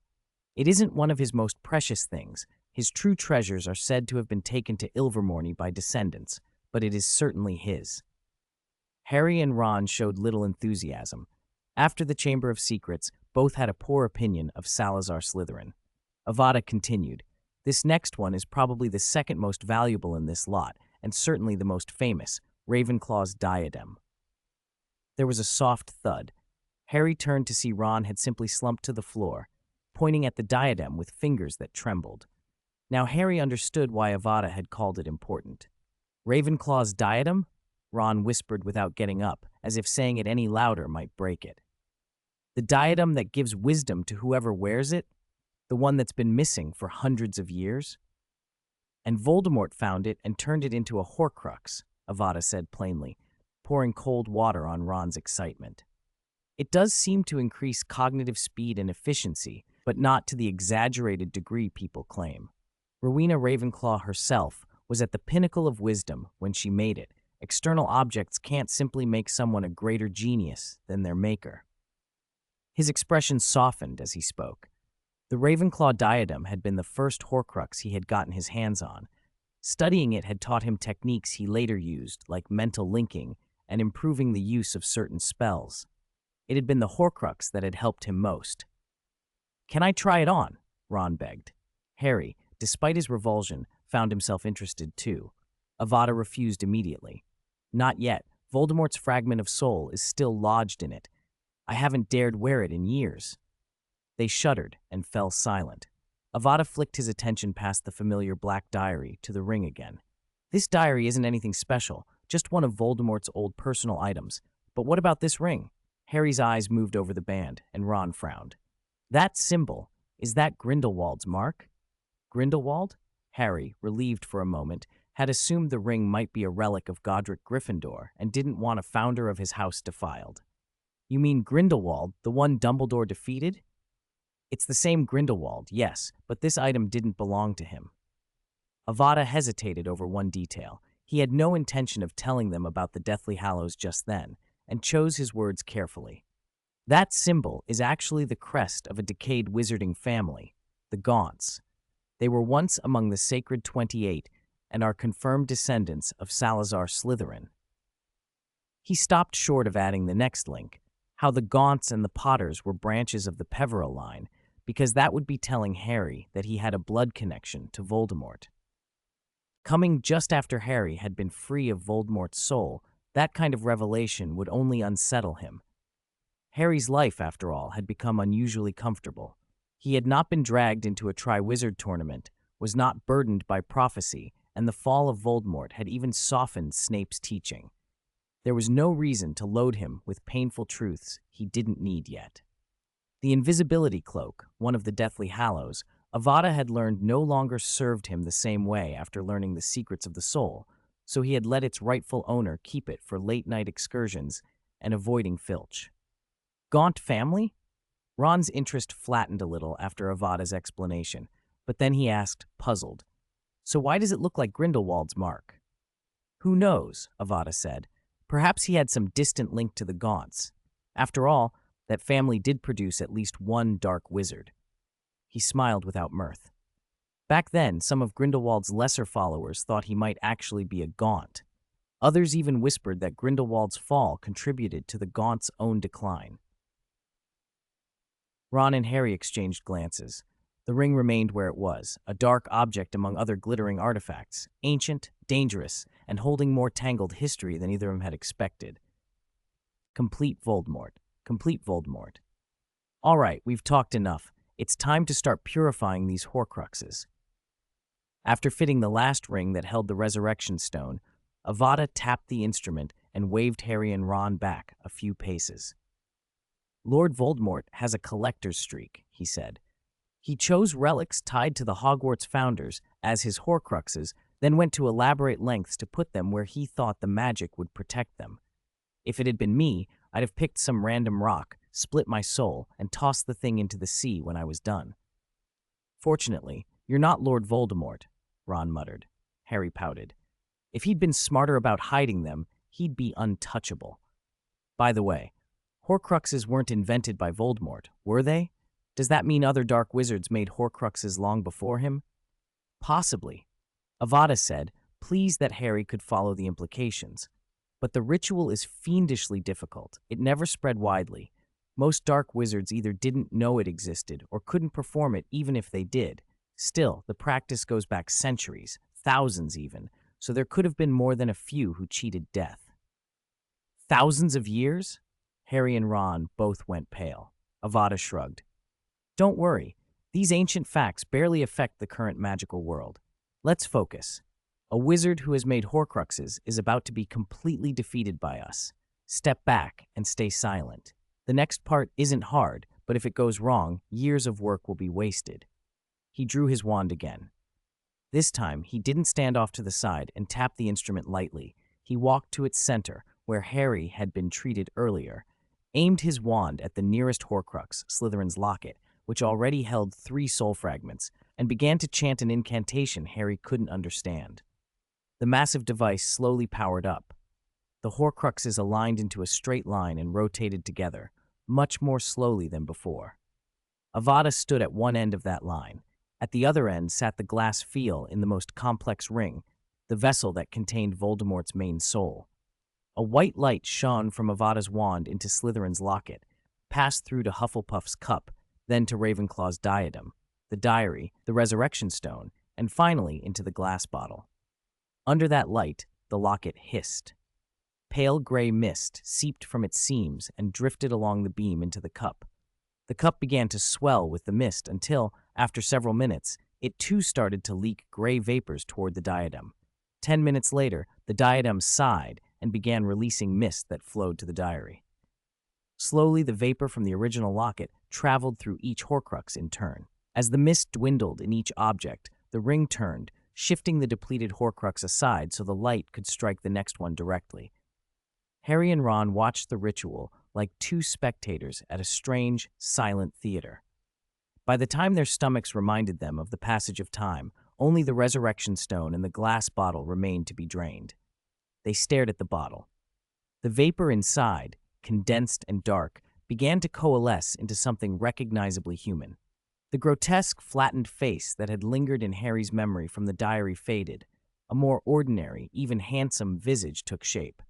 It isn't one of his most precious things. His true treasures are said to have been taken to Ilvermorny by descendants, but it is certainly his." Harry and Ron showed little enthusiasm. After the Chamber of Secrets, both had a poor opinion of Salazar Slytherin. Avada continued, "This next one is probably the second most valuable in this lot, and certainly the most famous, Ravenclaw's diadem." There was a soft thud. Harry turned to see Ron had simply slumped to the floor, pointing at the diadem with fingers that trembled. Now Harry understood why Avada had called it important. "Ravenclaw's diadem?" Ron whispered without getting up, as if saying it any louder might break it. "The diadem that gives wisdom to whoever wears it? The one that's been missing for hundreds of years?" "And Voldemort found it and turned it into a Horcrux," Avada said plainly, pouring cold water on Ron's excitement. It does seem to increase cognitive speed and efficiency, but not to the exaggerated degree people claim. Rowena Ravenclaw herself was at the pinnacle of wisdom when she made it. External objects can't simply make someone a greater genius than their maker. His expression softened as he spoke. The Ravenclaw diadem had been the first Horcrux he had gotten his hands on. Studying it had taught him techniques he later used, like mental linking and improving the use of certain spells. It had been the Horcrux that had helped him most. "Can I try it on?" Ron begged. Harry, despite his revulsion, found himself interested too. Avada refused immediately. "Not yet. Voldemort's fragment of soul is still lodged in it. I haven't dared wear it in years." They shuddered and fell silent. Avada flicked his attention past the familiar black diary to the ring again. "This diary isn't anything special, just one of Voldemort's old personal items. But what about this ring?" Harry's eyes moved over the band, and Ron frowned. "That symbol, is that Grindelwald's mark?" Grindelwald? Harry, relieved for a moment, had assumed the ring might be a relic of Godric Gryffindor and didn't want a founder of his house defiled. "You mean Grindelwald, the one Dumbledore defeated?" "It's the same Grindelwald, yes, but this item didn't belong to him." Avada hesitated over one detail. He had no intention of telling them about the Deathly Hallows just then, and chose his words carefully. "That symbol is actually the crest of a decayed wizarding family, the Gaunts. They were once among the Sacred 28 and are confirmed descendants of Salazar Slytherin." He stopped short of adding the next link, how the Gaunts and the Potters were branches of the Peverell line, because that would be telling Harry that he had a blood connection to Voldemort. Coming just after Harry had been free of Voldemort's soul, that kind of revelation would only unsettle him. Harry's life, after all, had become unusually comfortable. He had not been dragged into a Triwizard tournament, was not burdened by prophecy, and the fall of Voldemort had even softened Snape's teaching. There was no reason to load him with painful truths he didn't need yet. The invisibility cloak, one of the Deathly Hallows, Avada had learned no longer served him the same way after learning the secrets of the soul, so he had let its rightful owner keep it for late-night excursions and avoiding Filch. Gaunt family? Ron's interest flattened a little after Avada's explanation, but then he asked, puzzled, "So why does it look like Grindelwald's mark?" "Who knows," Avada said. "Perhaps he had some distant link to the Gaunts. After all, that family did produce at least one dark wizard." He smiled without mirth. Back then, some of Grindelwald's lesser followers thought he might actually be a Gaunt. Others even whispered that Grindelwald's fall contributed to the Gaunts' own decline. Ron and Harry exchanged glances. The ring remained where it was, a dark object among other glittering artifacts, ancient, dangerous, and holding more tangled history than either of them had expected. Complete Voldemort. Complete Voldemort. "All right, we've talked enough. It's time to start purifying these Horcruxes." After fitting the last ring that held the Resurrection Stone, Avada tapped the instrument and waved Harry and Ron back a few paces. "Lord Voldemort has a collector's streak," he said. "He chose relics tied to the Hogwarts founders as his Horcruxes, then went to elaborate lengths to put them where he thought the magic would protect them. If it had been me, I'd have picked some random rock, split my soul, and tossed the thing into the sea when I was done." "Fortunately, you're not Lord Voldemort," Ron muttered. Harry pouted. If he'd been smarter about hiding them, he'd be untouchable. By the way, Horcruxes weren't invented by Voldemort, were they? Does that mean other dark wizards made Horcruxes long before him? Possibly. Avada said, pleased that Harry could follow the implications. But the ritual is fiendishly difficult. It never spread widely. Most dark wizards either didn't know it existed or couldn't perform it even if they did. Still, the practice goes back centuries, thousands even, so there could have been more than a few who cheated death. Thousands of years? Harry and Ron both went pale. Avada shrugged. Don't worry, these ancient facts barely affect the current magical world. Let's focus. A wizard who has made Horcruxes is about to be completely defeated by us. Step back and stay silent. The next part isn't hard, but if it goes wrong, years of work will be wasted. He drew his wand again. This time, he didn't stand off to the side and tap the instrument lightly. He walked to its center, where Harry had been treated earlier, aimed his wand at the nearest Horcrux, Slytherin's locket, which already held 3 soul fragments, and began to chant an incantation Harry couldn't understand. The massive device slowly powered up. The Horcruxes aligned into a straight line and rotated together, much more slowly than before. Avada stood at one end of that line. At the other end sat the glass fiel in the most complex ring, the vessel that contained Voldemort's main soul. A white light shone from Avada's wand into Slytherin's locket, passed through to Hufflepuff's cup, then to Ravenclaw's diadem, the diary, the resurrection stone, and finally into the glass bottle. Under that light, the locket hissed. Pale gray mist seeped from its seams and drifted along the beam into the cup. The cup began to swell with the mist until, after several minutes, it too started to leak gray vapors toward the diadem. 10 minutes later, the diadem sighed and began releasing mist that flowed to the diary. Slowly, the vapor from the original locket traveled through each Horcrux in turn. As the mist dwindled in each object, the ring turned, shifting the depleted Horcrux aside so the light could strike the next one directly. Harry and Ron watched the ritual like 2 spectators at a strange, silent theater. By the time their stomachs reminded them of the passage of time, only the resurrection stone and the glass bottle remained to be drained. They stared at the bottle. The vapor inside, condensed and dark, began to coalesce into something recognizably human. The grotesque, flattened face that had lingered in Harry's memory from the diary faded. A more ordinary, even handsome visage took shape.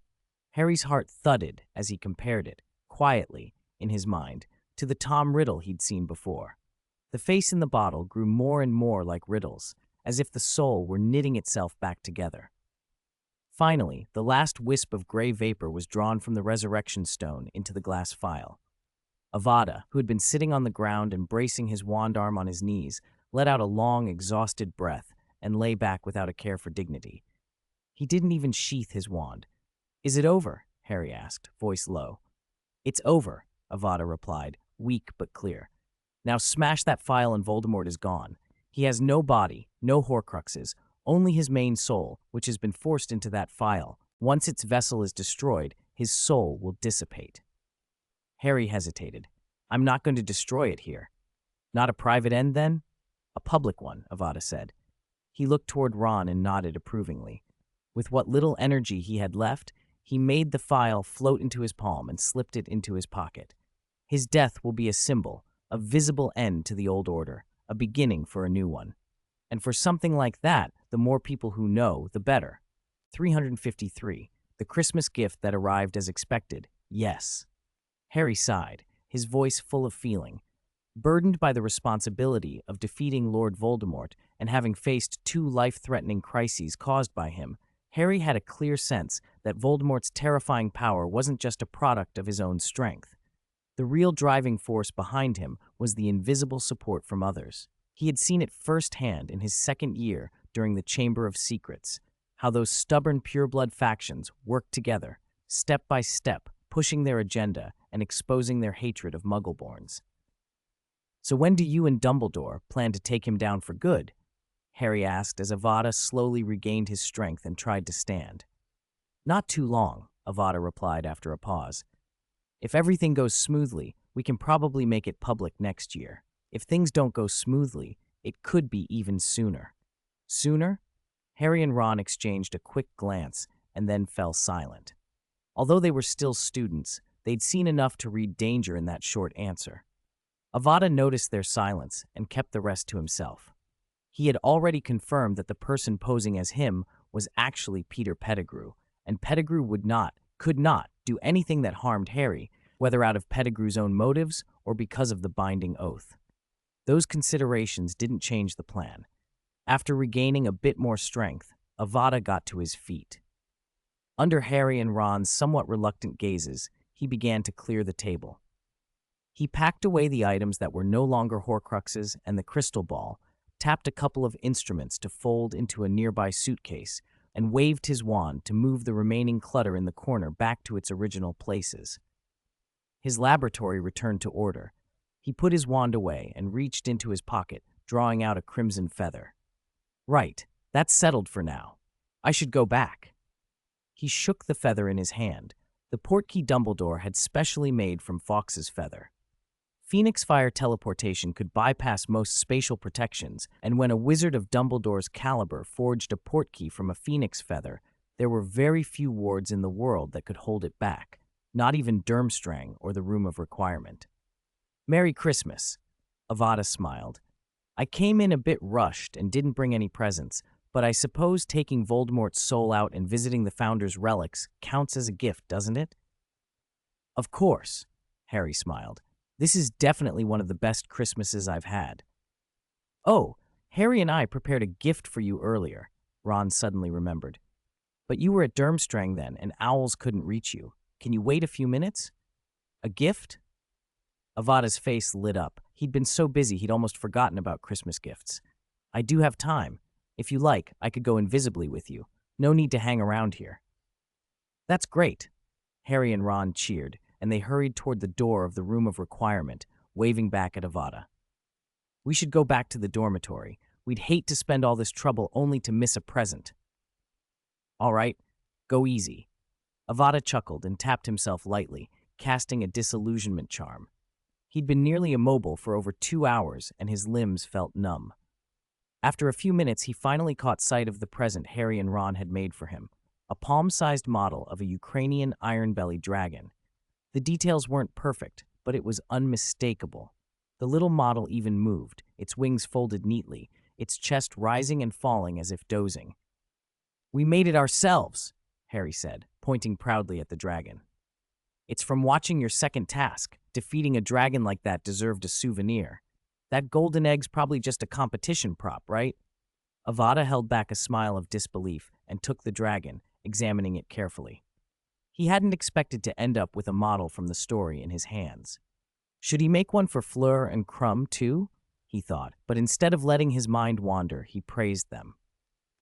Harry's heart thudded as he compared it, quietly, in his mind, to the Tom Riddle he'd seen before. The face in the bottle grew more and more like Riddle's, as if the soul were knitting itself back together. Finally, the last wisp of gray vapor was drawn from the resurrection stone into the glass phial. Avada, who had been sitting on the ground and bracing his wand arm on his knees, let out a long, exhausted breath and lay back without a care for dignity. He didn't even sheath his wand. "Is it over?" Harry asked, voice low. "It's over," Avada replied, weak but clear. "Now smash that phial and Voldemort is gone. He has no body, no Horcruxes, only his main soul, which has been forced into that phial. Once its vessel is destroyed, his soul will dissipate." Harry hesitated. "I'm not going to destroy it here." "Not a private end, then?" "A public one," Avada said. He looked toward Ron and nodded approvingly. With what little energy he had left, he made the phial float into his palm and slipped it into his pocket. His death will be a symbol, a visible end to the old order, a beginning for a new one. And for something like that, the more people who know, the better. 353, the Christmas gift that arrived as expected, yes. Harry sighed, his voice full of feeling. Burdened by the responsibility of defeating Lord Voldemort and having faced 2 life-threatening crises caused by him, Harry had a clear sense that Voldemort's terrifying power wasn't just a product of his own strength. The real driving force behind him was the invisible support from others. He had seen it firsthand in his second year during the Chamber of Secrets, how those stubborn pureblood factions worked together, step by step, pushing their agenda and exposing their hatred of Muggleborns. "So when do you and Dumbledore plan to take him down for good?" Harry asked as Avada slowly regained his strength and tried to stand. "Not too long," Avada replied after a pause. "If everything goes smoothly, we can probably make it public next year. If things don't go smoothly, it could be even sooner." "Sooner?" Harry and Ron exchanged a quick glance and then fell silent. Although they were still students, they'd seen enough to read danger in that short answer. Avada noticed their silence and kept the rest to himself. He had already confirmed that the person posing as him was actually Peter Pettigrew, and Pettigrew could not do anything that harmed Harry, whether out of Pettigrew's own motives or because of the binding oath. Those considerations didn't change the plan. After regaining a bit more strength, Avada got to his feet. Under Harry and Ron's somewhat reluctant gazes, he began to clear the table. He packed away the items that were no longer Horcruxes and the crystal ball, tapped a couple of instruments to fold into a nearby suitcase, and waved his wand to move the remaining clutter in the corner back to its original places. His laboratory returned to order. He put his wand away and reached into his pocket, drawing out a crimson feather. "Right, that's settled for now. I should go back." He shook the feather in his hand, The portkey Dumbledore had specially made from Fawkes's feather. Phoenix Fire teleportation could bypass most spatial protections, and when a wizard of Dumbledore's caliber forged a portkey from a phoenix feather, there were very few wards in the world that could hold it back, not even Durmstrang or the Room of Requirement. "Merry Christmas," Avada smiled. "I came in a bit rushed and didn't bring any presents, but I suppose taking Voldemort's soul out and visiting the Founder's relics counts as a gift, doesn't it?" "Of course," Harry smiled. "This is definitely one of the best Christmases I've had." "Oh, Harry and I prepared a gift for you earlier," Ron suddenly remembered. "But you were at Durmstrang then, and owls couldn't reach you. Can you wait a few minutes?" "A gift?" Avada's face lit up. He'd been so busy he'd almost forgotten about Christmas gifts. "I do have time. If you like, I could go invisibly with you. No need to hang around here." "That's great." Harry and Ron cheered, and they hurried toward the door of the Room of Requirement, waving back at Avada. "We should go back to the dormitory. We'd hate to spend all this trouble only to miss a present." "All right, go easy." Avada chuckled and tapped himself lightly, casting a disillusionment charm. He'd been nearly immobile for over 2 hours, and his limbs felt numb. After a few minutes, he finally caught sight of the present Harry and Ron had made for him, a palm-sized model of a Ukrainian iron-bellied dragon. The details weren't perfect, but it was unmistakable. The little model even moved, its wings folded neatly, its chest rising and falling as if dozing. "We made it ourselves," Harry said, pointing proudly at the dragon. "It's from watching your second task. Defeating a dragon like that deserved a souvenir. That golden egg's probably just a competition prop, right?" Avada held back a smile of disbelief and took the dragon, examining it carefully. He hadn't expected to end up with a model from the story in his hands. Should he make one for Fleur and Crumb, too? He thought, but instead of letting his mind wander, he praised them.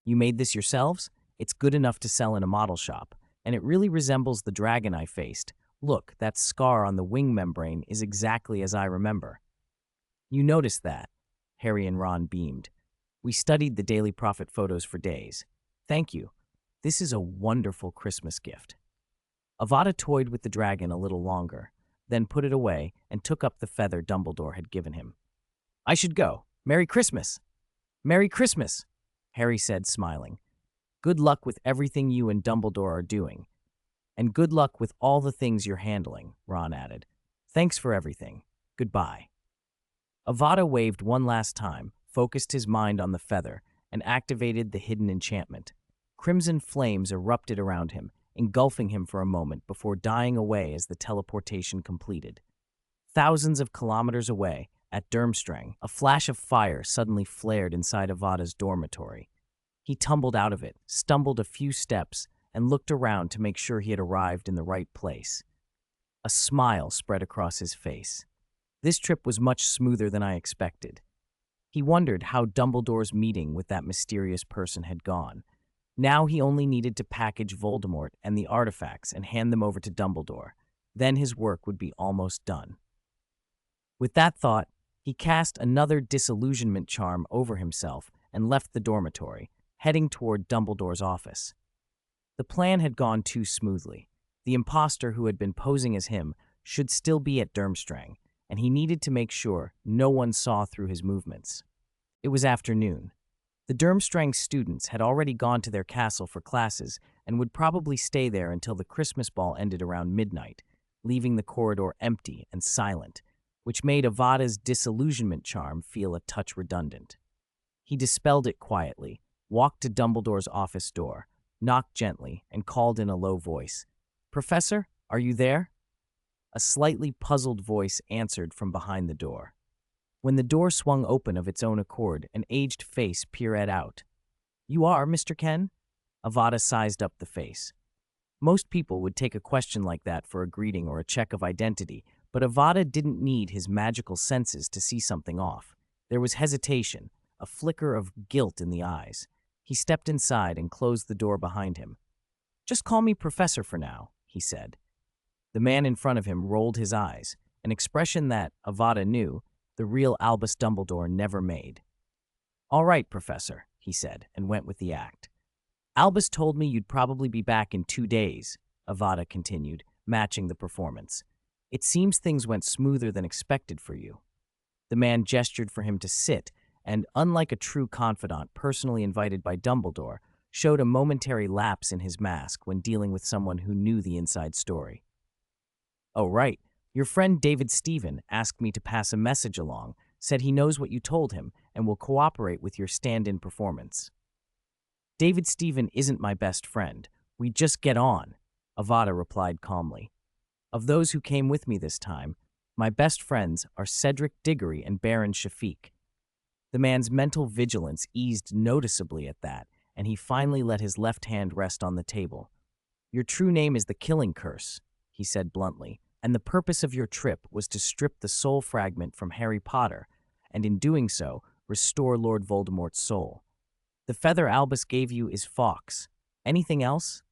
"You made this yourselves? It's good enough to sell in a model shop, and it really resembles the dragon I faced. Look, that scar on the wing membrane is exactly as I remember." "You noticed that?" Harry and Ron beamed. "We studied the Daily Prophet photos for days. Thank you. This is a wonderful Christmas gift." Avada toyed with the dragon a little longer, then put it away and took up the feather Dumbledore had given him. "I should go. Merry Christmas!" "Merry Christmas!" Harry said, smiling. "Good luck with everything you and Dumbledore are doing. And good luck with all the things you're handling," Ron added. "Thanks for everything. Goodbye." Avada waved one last time, focused his mind on the feather, and activated the hidden enchantment. Crimson flames erupted around him, engulfing him for a moment before dying away as the teleportation completed. Thousands of kilometers away, at Durmstrang, a flash of fire suddenly flared inside Avada's dormitory. He tumbled out of it, stumbled a few steps, and looked around to make sure he had arrived in the right place. A smile spread across his face. This trip was much smoother than I expected. He wondered how Dumbledore's meeting with that mysterious person had gone. Now he only needed to package Voldemort and the artifacts and hand them over to Dumbledore. Then his work would be almost done. With that thought, he cast another disillusionment charm over himself and left the dormitory, heading toward Dumbledore's office. The plan had gone too smoothly. The imposter who had been posing as him should still be at Durmstrang, and he needed to make sure no one saw through his movements. It was afternoon. The Durmstrang students had already gone to their castle for classes and would probably stay there until the Christmas ball ended around midnight, leaving the corridor empty and silent, which made Avada's disillusionment charm feel a touch redundant. He dispelled it quietly, walked to Dumbledore's office door, knocked gently, and called in a low voice. "Professor, are you there?" A slightly puzzled voice answered from behind the door. When the door swung open of its own accord, an aged face peered out. "You are, Mr. Ken?" Avada sized up the face. Most people would take a question like that for a greeting or a check of identity, but Avada didn't need his magical senses to see something off. There was hesitation, a flicker of guilt in the eyes. He stepped inside and closed the door behind him. "Just call me Professor for now," he said. The man in front of him rolled his eyes, an expression that, Avada knew, the real Albus Dumbledore never made. "All right, Professor," he said, and went with the act. "Albus told me you'd probably be back in 2 days," Avada continued, matching the performance. It seems things went smoother than expected for you. The man gestured for him to sit, and, unlike a true confidant personally invited by Dumbledore, showed a momentary lapse in his mask when dealing with someone who knew the inside story. "Oh, right. Your friend David Stephen asked me to pass a message along, said he knows what you told him and will cooperate with your stand-in performance." "David Stephen isn't my best friend. We just get on," Avada replied calmly. "Of those who came with me this time, my best friends are Cedric Diggory and Baron Shafiq." The man's mental vigilance eased noticeably at that, and he finally let his left hand rest on the table. "Your true name is the Killing Curse," he said bluntly, "and the purpose of your trip was to strip the soul fragment from Harry Potter, and in doing so, restore Lord Voldemort's soul. The feather Albus gave you is Fawkes. Anything else?"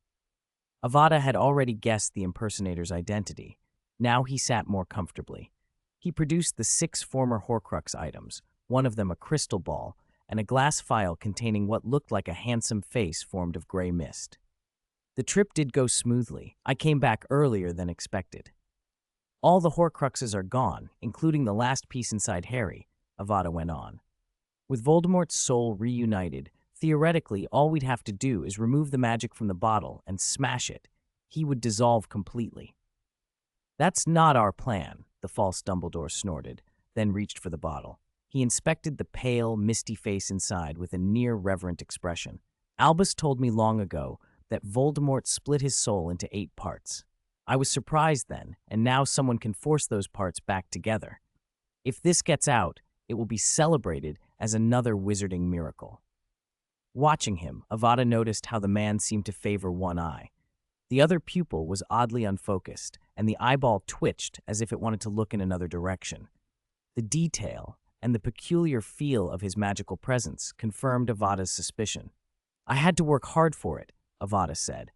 Avada had already guessed the impersonator's identity. Now he sat more comfortably. He produced the 6 former Horcrux items, one of them a crystal ball, and a glass phial containing what looked like a handsome face formed of gray mist. "The trip did go smoothly. I came back earlier than expected." "All the Horcruxes are gone, including the last piece inside Harry," Avada went on. "With Voldemort's soul reunited, theoretically all we'd have to do is remove the magic from the bottle and smash it. He would dissolve completely." "That's not our plan," the false Dumbledore snorted, then reached for the bottle. He inspected the pale, misty face inside with a near-reverent expression. "Albus told me long ago that Voldemort split his soul into 8 parts. I was surprised then, and now someone can force those parts back together. If this gets out, it will be celebrated as another wizarding miracle." Watching him, Avada noticed how the man seemed to favor one eye. The other pupil was oddly unfocused, and the eyeball twitched as if it wanted to look in another direction. The detail and the peculiar feel of his magical presence confirmed Avada's suspicion. "I had to work hard for it," Avada said.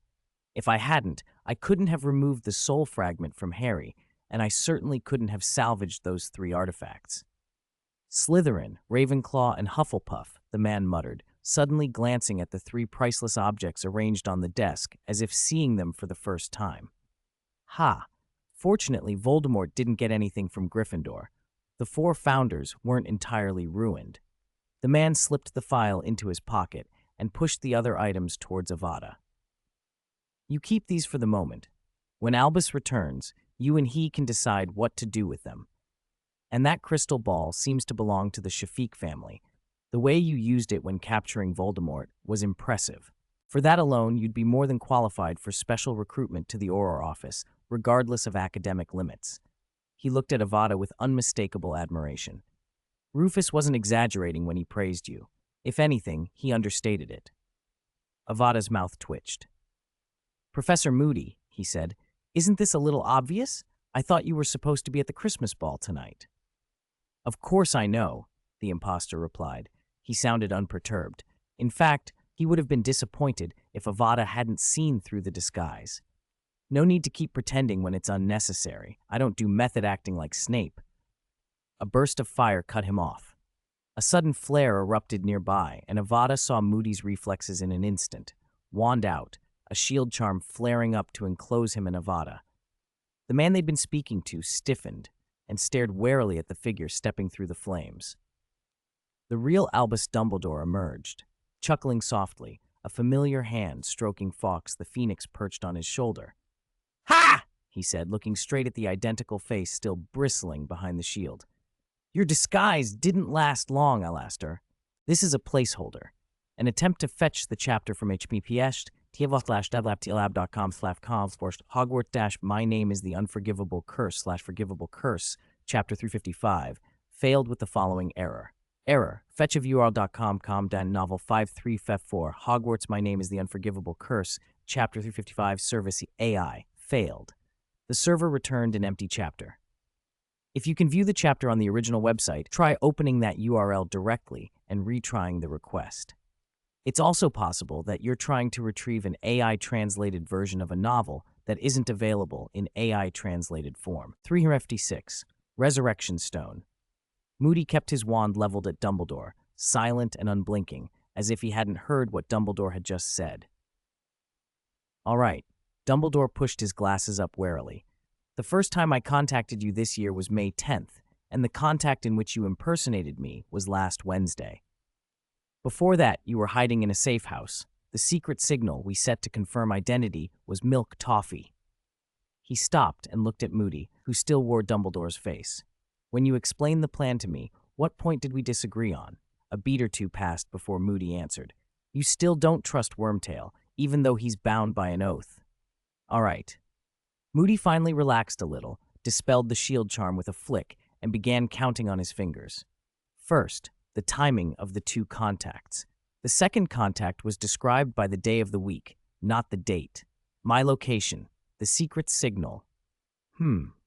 "If I hadn't, I couldn't have removed the soul fragment from Harry, and I certainly couldn't have salvaged those 3 artifacts." "Slytherin, Ravenclaw, and Hufflepuff," the man muttered, suddenly glancing at the 3 priceless objects arranged on the desk as if seeing them for the first time. "Ha! Fortunately, Voldemort didn't get anything from Gryffindor. The 4 founders weren't entirely ruined." The man slipped the phial into his pocket and pushed the other items towards Avada. "You keep these for the moment. When Albus returns, you and he can decide what to do with them. And that crystal ball seems to belong to the Shafiq family. The way you used it when capturing Voldemort was impressive. For that alone, you'd be more than qualified for special recruitment to the Auror office, regardless of academic limits." He looked at Avada with unmistakable admiration. Rufus wasn't exaggerating when he praised you. If anything, he understated it. Avada's mouth twitched. "Professor Moody," he said, "isn't this a little obvious? I thought you were supposed to be at the Christmas ball tonight." "Of course I know," the impostor replied. He sounded unperturbed. In fact, he would have been disappointed if Avada hadn't seen through the disguise. "No need to keep pretending when it's unnecessary. I don't do method acting like Snape." A burst of fire cut him off. A sudden flare erupted nearby, and Avada saw Moody's reflexes in an instant. Wand out, a shield charm flaring up to enclose him and Avada. The man they'd been speaking to stiffened and stared warily at the figure stepping through the flames. The real Albus Dumbledore emerged, chuckling softly, a familiar hand stroking Fawkes the Phoenix perched on his shoulder. "Ha!" he said, looking straight at the identical face still bristling behind the shield. "Your disguise didn't last long, Alastair. This is a placeholder. An attempt to fetch the chapter from https Hogwarts-My Name is the Unforgivable Curse/Forgivable Curse, Chapter 355, failed with the following error. Error. Fetch of URL.com novel 53F4. Hogwarts My Name is the Unforgivable Curse, Chapter 355, service AI. Failed. The server returned an empty chapter. If you can view the chapter on the original website, try opening that URL directly and retrying the request. It's also possible that you're trying to retrieve an AI-translated version of a novel that isn't available in AI-translated form. 3FD6. Resurrection Stone. Moody kept his wand leveled at Dumbledore, silent and unblinking, as if he hadn't heard what Dumbledore had just said. "All right, Dumbledore pushed his glasses up warily. The first time I contacted you this year was May 10th, and the contact in which you impersonated me was last Wednesday. Before that, you were hiding in a safe house. The secret signal we set to confirm identity was milk toffee. He stopped and looked at Moody, who still wore Dumbledore's face. When you explained the plan to me, what point did we disagree on? A beat or two passed before Moody answered. You still don't trust Wormtail, even though he's bound by an oath. All right. Moody finally relaxed a little, dispelled the shield charm with a flick, and began counting on his fingers. First, the timing of the two contacts. The second contact was described by the day of the week, not the date. My location, the secret signal.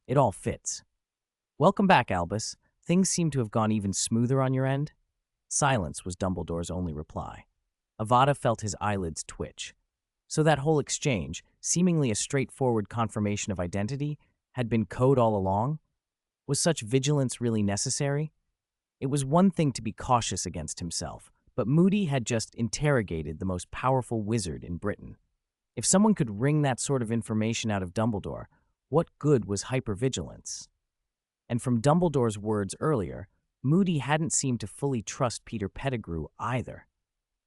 It all fits. Welcome back, Albus. Things seem to have gone even smoother on your end. Silence was Dumbledore's only reply. Avada felt his eyelids twitch. So that whole exchange, seemingly a straightforward confirmation of identity, had been code all along? Was such vigilance really necessary? It was one thing to be cautious against himself, but Moody had just interrogated the most powerful wizard in Britain. If someone could wring that sort of information out of Dumbledore, what good was hypervigilance? And from Dumbledore's words earlier, Moody hadn't seemed to fully trust Peter Pettigrew either.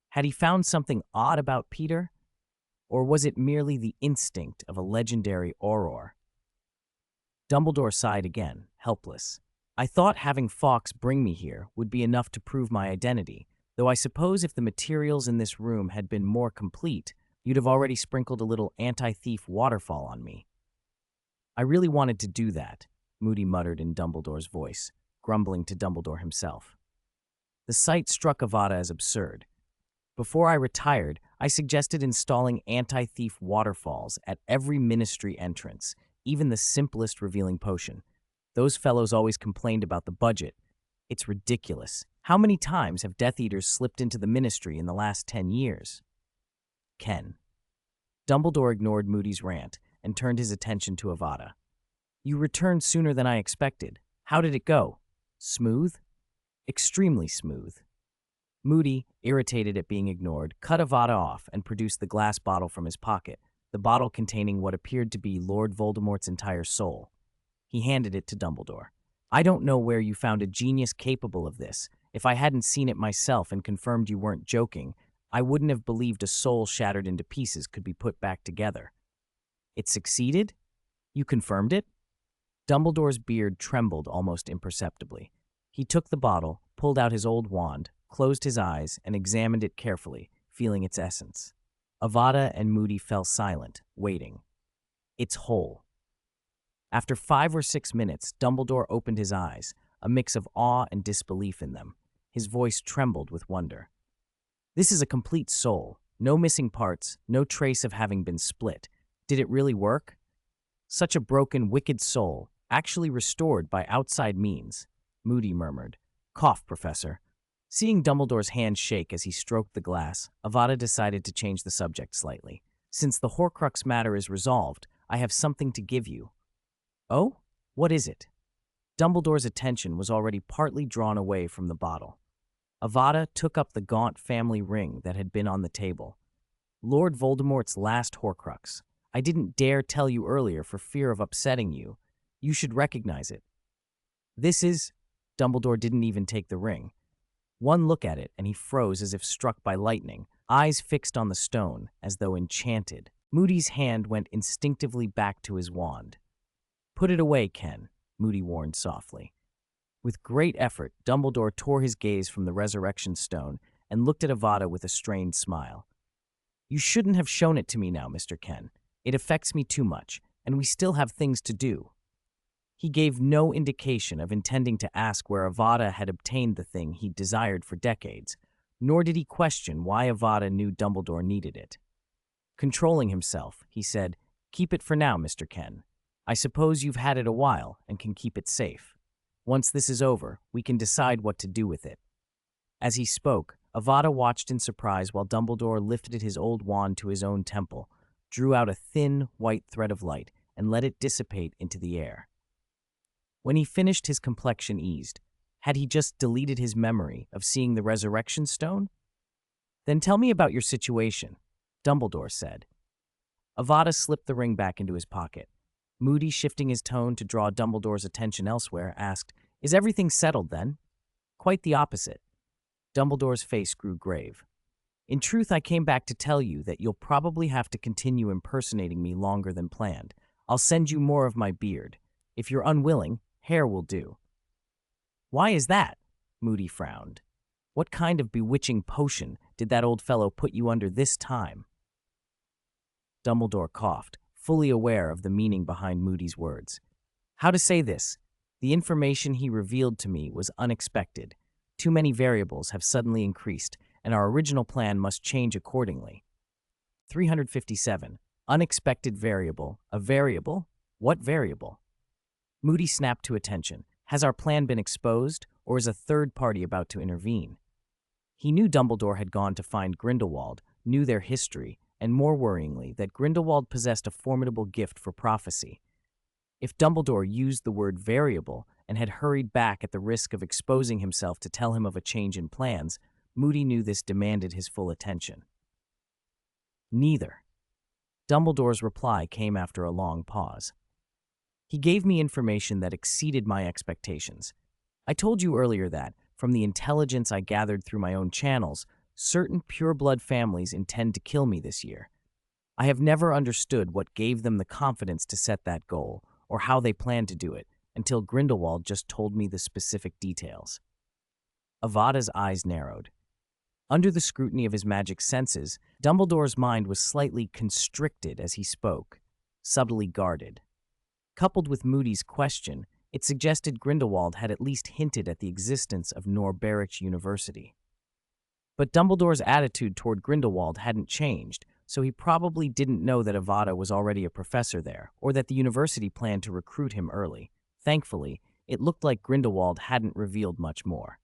Had he found something odd about Peter? Or was it merely the instinct of a legendary auror? Dumbledore sighed again, helpless. I thought having Fawkes bring me here would be enough to prove my identity, though I suppose if the materials in this room had been more complete, you'd have already sprinkled a little anti-thief waterfall on me. I really wanted to do that, Moody muttered in Dumbledore's voice, grumbling to Dumbledore himself. The sight struck Avada as absurd. Before I retired, I suggested installing anti-thief waterfalls at every ministry entrance, even the simplest revealing potion. Those fellows always complained about the budget. It's ridiculous. How many times have Death Eaters slipped into the ministry in the last 10 years? Ken. Dumbledore ignored Moody's rant and turned his attention to Avada. You returned sooner than I expected. How did it go? Smooth? Extremely smooth. Moody, irritated at being ignored, cut Avada off and produced the glass bottle from his pocket, the bottle containing what appeared to be Lord Voldemort's entire soul. He handed it to Dumbledore. I don't know where you found a genius capable of this. If I hadn't seen it myself and confirmed you weren't joking, I wouldn't have believed a soul shattered into pieces could be put back together. It succeeded? You confirmed it? Dumbledore's beard trembled almost imperceptibly. He took the bottle, pulled out his old wand, closed his eyes, and examined it carefully, feeling its essence. Avada and Moody fell silent, waiting. It's whole. After 5 or 6 minutes, Dumbledore opened his eyes, a mix of awe and disbelief in them. His voice trembled with wonder. This is a complete soul. No missing parts, no trace of having been split. Did it really work? Such a broken, wicked soul, actually restored by outside means, Moody murmured. Cough, Professor. Seeing Dumbledore's hand shake as he stroked the glass, Avada decided to change the subject slightly. Since the Horcrux matter is resolved, I have something to give you. Oh? What is it? Dumbledore's attention was already partly drawn away from the bottle. Avada took up the gaunt family ring that had been on the table. Lord Voldemort's last Horcrux. I didn't dare tell you earlier for fear of upsetting you. You should recognize it. This is... Dumbledore didn't even take the ring. One look at it, and he froze as if struck by lightning, eyes fixed on the stone, as though enchanted. Moody's hand went instinctively back to his wand. Put it away, Ken, Moody warned softly. With great effort, Dumbledore tore his gaze from the resurrection stone and looked at Avada with a strained smile. You shouldn't have shown it to me now, Mr. Ken. It affects me too much, and we still have things to do. He gave no indication of intending to ask where Avada had obtained the thing he desired for decades, nor did he question why Avada knew Dumbledore needed it. Controlling himself, he said, Keep it for now, Mr. Ken. I suppose you've had it a while and can keep it safe. Once this is over, we can decide what to do with it. As he spoke, Avada watched in surprise while Dumbledore lifted his old wand to his own temple, drew out a thin, white thread of light, and let it dissipate into the air. When he finished, his complexion eased. Had he just deleted his memory of seeing the resurrection stone? Then tell me about your situation, Dumbledore said. Avada slipped the ring back into his pocket. Moody, shifting his tone to draw Dumbledore's attention elsewhere, asked, "Is everything settled then?" "Quite the opposite." Dumbledore's face grew grave. "In truth, I came back to tell you that you'll probably have to continue impersonating me longer than planned. I'll send you more of my beard. If you're unwilling, hair will do." "Why is that?" Moody frowned. "What kind of bewitching potion did that old fellow put you under this time?" Dumbledore coughed, fully aware of the meaning behind Moody's words. "How to say this? The information he revealed to me was unexpected. Too many variables have suddenly increased, and our original plan must change accordingly." 357. Unexpected variable. A variable? What variable? Moody snapped to attention. Has our plan been exposed, or is a third party about to intervene? He knew Dumbledore had gone to find Grindelwald, knew their history, and more worryingly, that Grindelwald possessed a formidable gift for prophecy. If Dumbledore used the word variable and had hurried back at the risk of exposing himself to tell him of a change in plans, Moody knew this demanded his full attention. Neither. Dumbledore's reply came after a long pause. He gave me information that exceeded my expectations. I told you earlier that, from the intelligence I gathered through my own channels, certain pure-blood families intend to kill me this year. I have never understood what gave them the confidence to set that goal, or how they plan to do it, until Grindelwald just told me the specific details. Avada's eyes narrowed. Under the scrutiny of his magic senses, Dumbledore's mind was slightly constricted as he spoke, subtly guarded. Coupled with Moody's question, it suggested Grindelwald had at least hinted at the existence of Norberich University. But Dumbledore's attitude toward Grindelwald hadn't changed, so he probably didn't know that Avada was already a professor there, or that the university planned to recruit him early. Thankfully, it looked like Grindelwald hadn't revealed much more.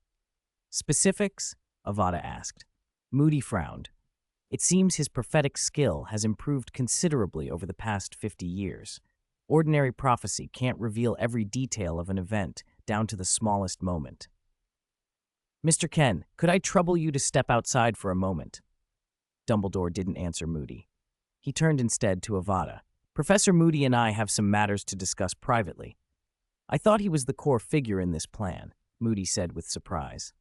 "Specifics?" Avada asked. Moody frowned. "It seems his prophetic skill has improved considerably over the past 50 years. Ordinary prophecy can't reveal every detail of an event, down to the smallest moment." "Mr. Ken, could I trouble you to step outside for a moment?" Dumbledore didn't answer Moody. He turned instead to Avada. "Professor Moody and I have some matters to discuss privately." "I thought he was the core figure in this plan," Moody said with surprise.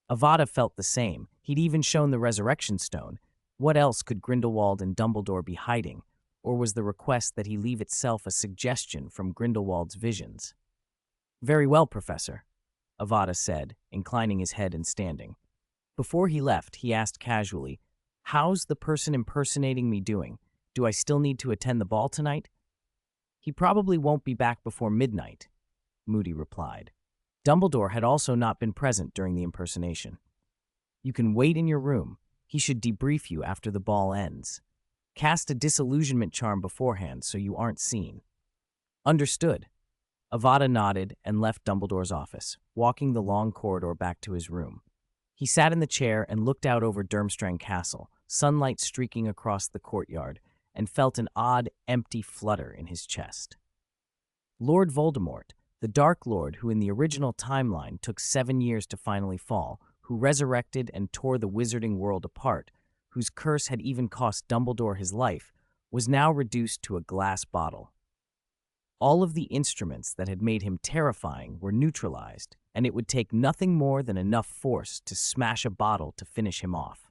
Avada felt the same. He'd even shown the Resurrection Stone. What else could Grindelwald and Dumbledore be hiding? Or was the request that he leave itself a suggestion from Grindelwald's visions? "Very well, Professor," Avada said, inclining his head and standing. Before he left, he asked casually, "How's the person impersonating me doing? Do I still need to attend the ball tonight?" "He probably won't be back before midnight," Moody replied. Dumbledore had also not been present during the impersonation. "You can wait in your room. He should debrief you after the ball ends. Cast a disillusionment charm beforehand so you aren't seen." "Understood." Avada nodded and left Dumbledore's office, walking the long corridor back to his room. He sat in the chair and looked out over Durmstrang Castle, sunlight streaking across the courtyard, and felt an odd, empty flutter in his chest. Lord Voldemort, the Dark Lord who in the original timeline took 7 years to finally fall, who resurrected and tore the wizarding world apart, whose curse had even cost Dumbledore his life, was now reduced to a glass bottle. All of the instruments that had made him terrifying were neutralized, and it would take nothing more than enough force to smash a bottle to finish him off.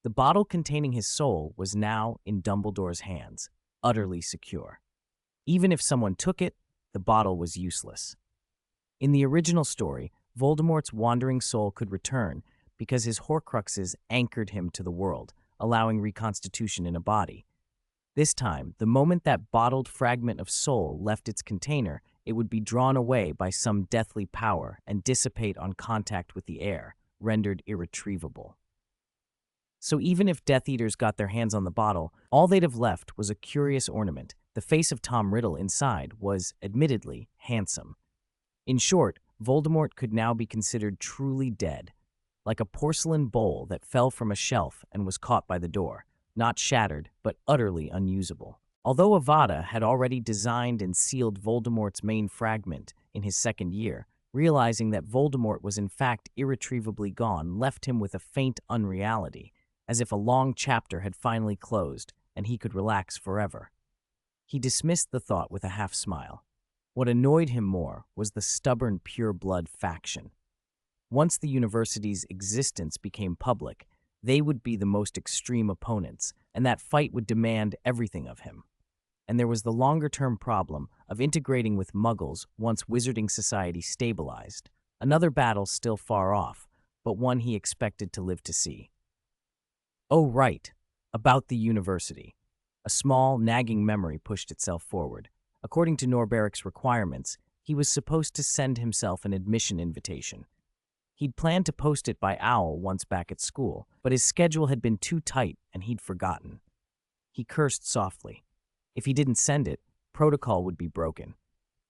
The bottle containing his soul was now in Dumbledore's hands, utterly secure. Even if someone took it, the bottle was useless. In the original story, Voldemort's wandering soul could return because his Horcruxes anchored him to the world, allowing reconstitution in a body. This time, the moment that bottled fragment of soul left its container, it would be drawn away by some deathly power and dissipate on contact with the air, rendered irretrievable. So even if Death Eaters got their hands on the bottle, all they'd have left was a curious ornament. The face of Tom Riddle inside was, admittedly, handsome. In short, Voldemort could now be considered truly dead, like a porcelain bowl that fell from a shelf and was caught by the door, not shattered, but utterly unusable. Although Avada had already designed and sealed Voldemort's main fragment in his second year, realizing that Voldemort was in fact irretrievably gone left him with a faint unreality, as if a long chapter had finally closed, and he could relax forever. He dismissed the thought with a half-smile. What annoyed him more was the stubborn pure-blood faction. Once the university's existence became public, they would be the most extreme opponents, and that fight would demand everything of him. And there was the longer-term problem of integrating with Muggles once wizarding society stabilized, another battle still far off, but one he expected to live to see. Oh, right, about the university. A small, nagging memory pushed itself forward. According to Norberic's requirements, he was supposed to send himself an admission invitation. He'd planned to post it by owl once back at school, but his schedule had been too tight and he'd forgotten. He cursed softly. If he didn't send it, protocol would be broken.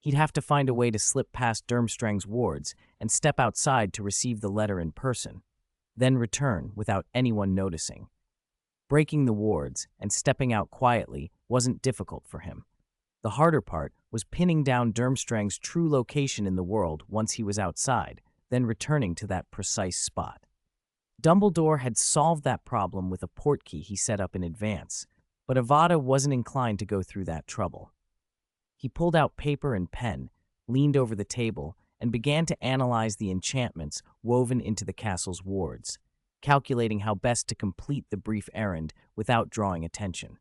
He'd have to find a way to slip past Durmstrang's wards and step outside to receive the letter in person, then return without anyone noticing. Breaking the wards and stepping out quietly wasn't difficult for him. The harder part was pinning down Durmstrang's true location in the world once he was outside, then returning to that precise spot. Dumbledore had solved that problem with a portkey he set up in advance, but Avada wasn't inclined to go through that trouble. He pulled out paper and pen, leaned over the table, and began to analyze the enchantments woven into the castle's wards, calculating how best to complete the brief errand without drawing attention.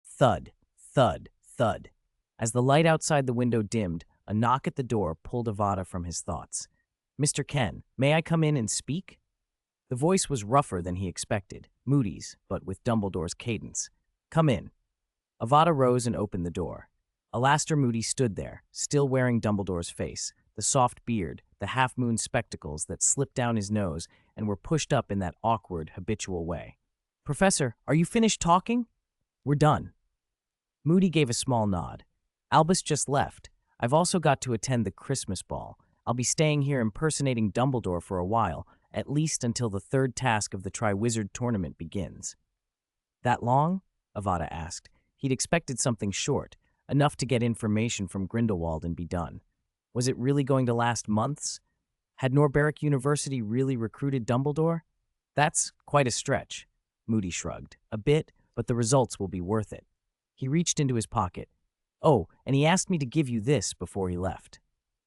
Thud, thud, thud. As the light outside the window dimmed, a knock at the door pulled Avada from his thoughts. "Mr. Ken, may I come in and speak?" The voice was rougher than he expected, Moody's, but with Dumbledore's cadence. "Come in." Avada rose and opened the door. Alastair Moody stood there, still wearing Dumbledore's face, the soft beard, the half-moon spectacles that slipped down his nose and were pushed up in that awkward, habitual way. "Professor, are you finished talking?" "We're done." Moody gave a small nod. "Albus just left. I've also got to attend the Christmas ball. I'll be staying here impersonating Dumbledore for a while, at least until the third task of the Triwizard Tournament begins." "That long?" Avada asked. He'd expected something short, enough to get information from Grindelwald and be done. Was it really going to last months? Had Norberic University really recruited Dumbledore? "That's quite a stretch," Moody shrugged. "A bit, but the results will be worth it." He reached into his pocket. "Oh, and he asked me to give you this before he left."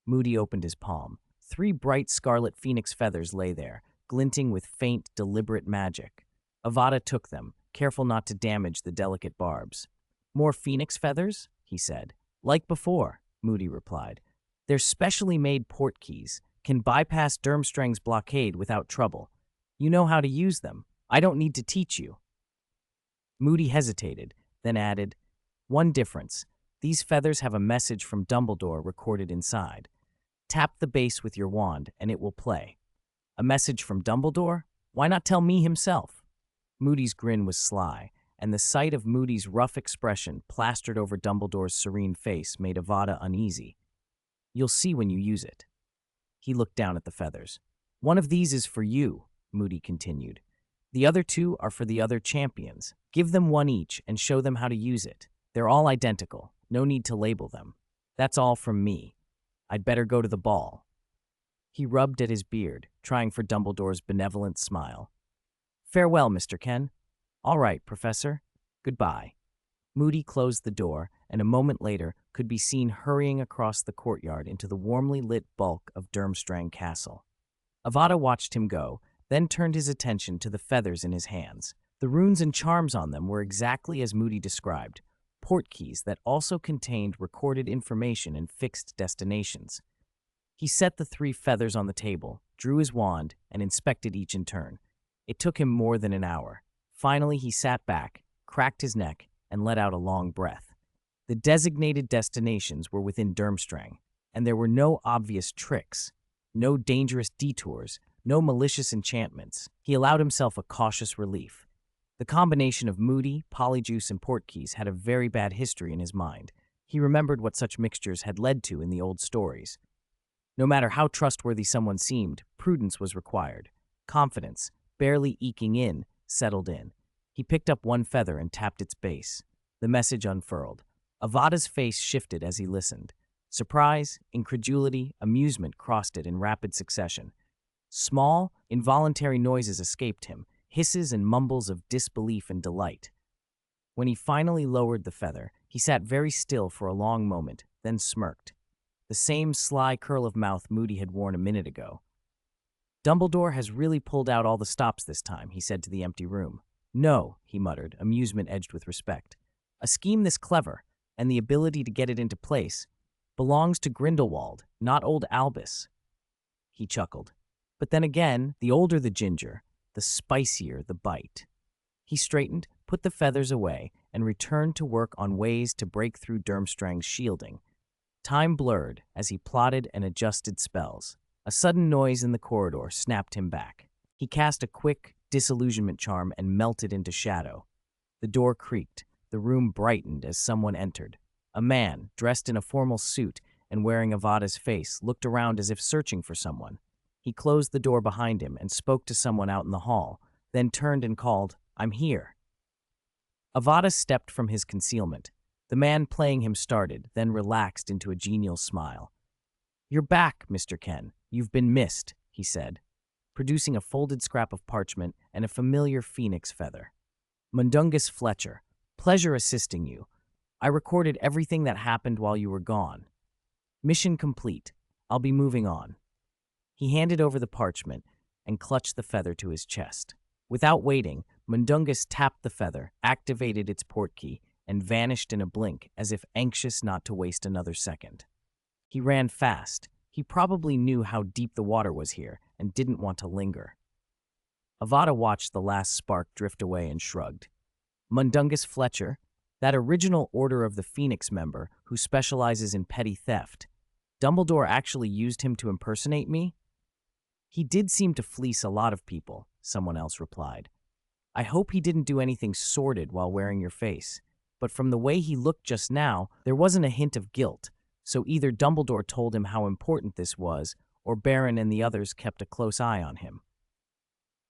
Moody opened his palm. 3 bright scarlet phoenix feathers lay there, glinting with faint, deliberate magic. Avada took them, careful not to damage the delicate barbs. "More phoenix feathers?" he said. "Like before," Moody replied. "They're specially made portkeys, can bypass Durmstrang's blockade without trouble. You know how to use them. I don't need to teach you." Moody hesitated, then added, "One difference. These feathers have a message from Dumbledore recorded inside. Tap the base with your wand, and it will play." "A message from Dumbledore? Why not tell me himself?" Moody's grin was sly, and the sight of Moody's rough expression plastered over Dumbledore's serene face made Avada uneasy. "You'll see when you use it." He looked down at the feathers. "One of these is for you," Moody continued. "The other 2 are for the other champions. Give them one each and show them how to use it. They're all identical. No need to label them. That's all from me. I'd better go to the ball." He rubbed at his beard, trying for Dumbledore's benevolent smile. "Farewell, Mr. Ken." "All right, Professor. Goodbye." Moody closed the door, and a moment later could be seen hurrying across the courtyard into the warmly lit bulk of Durmstrang Castle. Avada watched him go, then turned his attention to the feathers in his hands. The runes and charms on them were exactly as Moody described, portkeys that also contained recorded information and fixed destinations. He set the 3 feathers on the table, drew his wand, and inspected each in turn. It took him more than an hour. Finally, he sat back, cracked his neck, and let out a long breath. The designated destinations were within Durmstrang, and there were no obvious tricks, no dangerous detours, no malicious enchantments. He allowed himself a cautious relief. The combination of Moody, Polyjuice, and Portkeys had a very bad history in his mind. He remembered what such mixtures had led to in the old stories. No matter how trustworthy someone seemed, prudence was required. Confidence, barely eking in, settled in. He picked up one feather and tapped its base. The message unfurled. Avada's face shifted as he listened. Surprise, incredulity, amusement crossed it in rapid succession. Small, involuntary noises escaped him, hisses and mumbles of disbelief and delight. When he finally lowered the feather, he sat very still for a long moment, then smirked. The same sly curl of mouth Moody had worn a minute ago. "Dumbledore has really pulled out all the stops this time," he said to the empty room. "No," he muttered, amusement edged with respect. "A scheme this clever, and the ability to get it into place, belongs to Grindelwald, not old Albus." He chuckled. "But then again, the older the ginger, the spicier the bite." He straightened, put the feathers away, and returned to work on ways to break through Durmstrang's shielding. Time blurred as he plotted and adjusted spells. A sudden noise in the corridor snapped him back. He cast a quick disillusionment charm and melted into shadow. The door creaked. The room brightened as someone entered. A man, dressed in a formal suit and wearing Avada's face, looked around as if searching for someone. He closed the door behind him and spoke to someone out in the hall, then turned and called, "I'm here." Avada stepped from his concealment. The man playing him started, then relaxed into a genial smile. "You're back, Mr. Ken. You've been missed," he said, producing a folded scrap of parchment and a familiar phoenix feather. "Mundungus Fletcher, pleasure assisting you. I recorded everything that happened while you were gone. Mission complete. I'll be moving on." He handed over the parchment and clutched the feather to his chest. Without waiting, Mundungus tapped the feather, activated its portkey, and vanished in a blink, as if anxious not to waste another second. He ran fast. He probably knew how deep the water was here and didn't want to linger. Avada watched the last spark drift away and shrugged. "Mundungus Fletcher, that original Order of the Phoenix member who specializes in petty theft. Dumbledore actually used him to impersonate me?" "He did seem to fleece a lot of people," someone else replied. "I hope he didn't do anything sordid while wearing your face. But from the way he looked just now, there wasn't a hint of guilt, so either Dumbledore told him how important this was, or Baron and the others kept a close eye on him."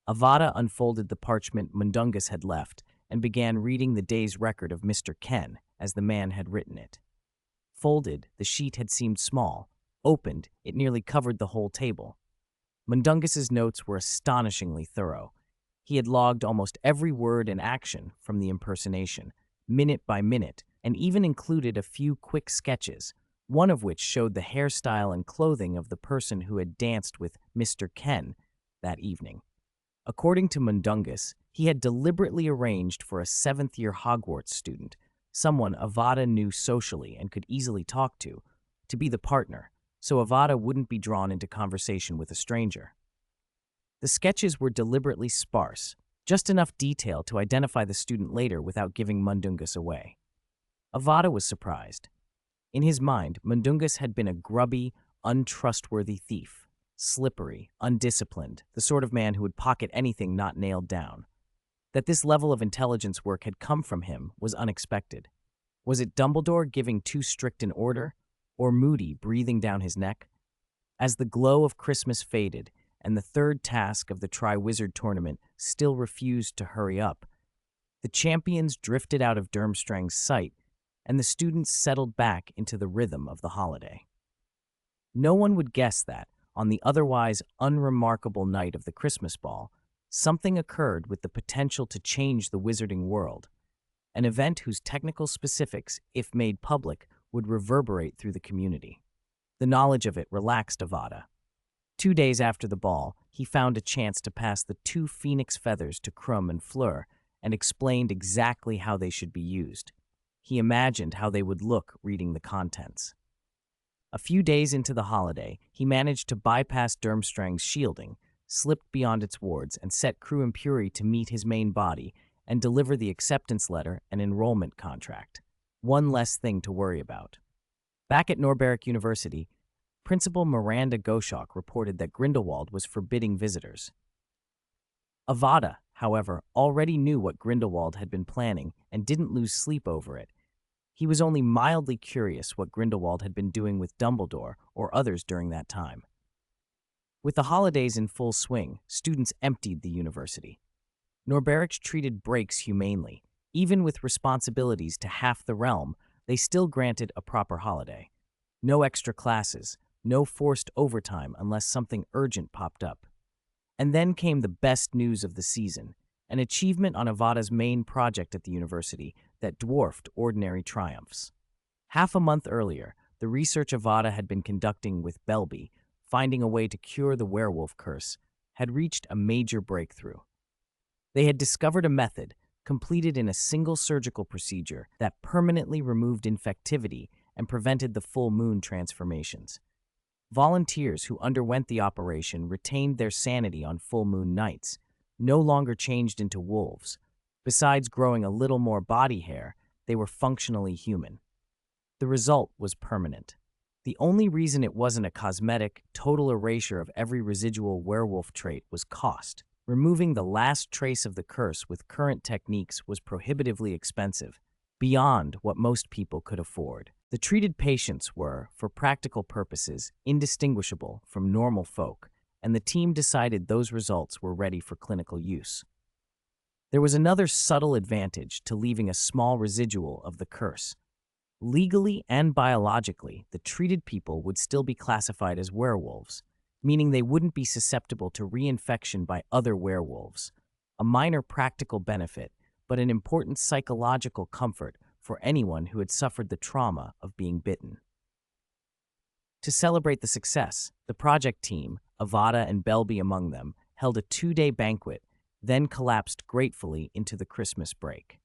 Avada unfolded the parchment Mundungus had left and began reading the day's record of Mr. Ken, as the man had written it. Folded, the sheet had seemed small. Opened, it nearly covered the whole table. Mundungus's notes were astonishingly thorough. He had logged almost every word and action from the impersonation, minute by minute, and even included a few quick sketches, one of which showed the hairstyle and clothing of the person who had danced with Mr. Ken that evening. According to Mundungus, he had deliberately arranged for a seventh-year Hogwarts student, someone Avada knew socially and could easily talk to be the partner, so Avada wouldn't be drawn into conversation with a stranger. The sketches were deliberately sparse, just enough detail to identify the student later without giving Mundungus away. Avada was surprised. In his mind, Mundungus had been a grubby, untrustworthy thief, slippery, undisciplined, the sort of man who would pocket anything not nailed down. That this level of intelligence work had come from him was unexpected. Was it Dumbledore giving too strict an order, or Moody breathing down his neck? As the glow of Christmas faded, and the third task of the Triwizard Tournament still refused to hurry up, the champions drifted out of Durmstrang's sight, and the students settled back into the rhythm of the holiday. No one would guess that, on the otherwise unremarkable night of the Christmas ball, something occurred with the potential to change the wizarding world, an event whose technical specifics, if made public, would reverberate through the community. The knowledge of it relaxed Avada. 2 days after the ball, he found a chance to pass the 2 phoenix feathers to Krum and Fleur and explained exactly how they should be used. He imagined how they would look reading the contents. A few days into the holiday, he managed to bypass Durmstrang's shielding, slipped beyond its wards, and set Crew Impuri to meet his main body and deliver the acceptance letter and enrollment contract. One less thing to worry about. Back at Norberic University, Principal Miranda Goshawk reported that Grindelwald was forbidding visitors. Avada, however, already knew what Grindelwald had been planning and didn't lose sleep over it. He was only mildly curious what Grindelwald had been doing with Dumbledore or others during that time. With the holidays in full swing, students emptied the university. Norberic treated breaks humanely. Even with responsibilities to half the realm, they still granted a proper holiday. No extra classes, no forced overtime unless something urgent popped up. And then came the best news of the season, an achievement on Avada's main project at the university that dwarfed ordinary triumphs. Half a month earlier, the research Avada had been conducting with Belby, finding a way to cure the werewolf curse, had reached a major breakthrough. They had discovered a method, completed in a single surgical procedure, that permanently removed infectivity and prevented the full moon transformations. Volunteers who underwent the operation retained their sanity on full moon nights, no longer changed into wolves. Besides growing a little more body hair, they were functionally human. The result was permanent. The only reason it wasn't a cosmetic, total erasure of every residual werewolf trait was cost. Removing the last trace of the curse with current techniques was prohibitively expensive, beyond what most people could afford. The treated patients were, for practical purposes, indistinguishable from normal folk, and the team decided those results were ready for clinical use. There was another subtle advantage to leaving a small residual of the curse. Legally and biologically, the treated people would still be classified as werewolves, meaning they wouldn't be susceptible to reinfection by other werewolves. A minor practical benefit, but an important psychological comfort for anyone who had suffered the trauma of being bitten. To celebrate the success, the project team, Avada and Belby among them, held a 2-day banquet, then collapsed gratefully into the Christmas break.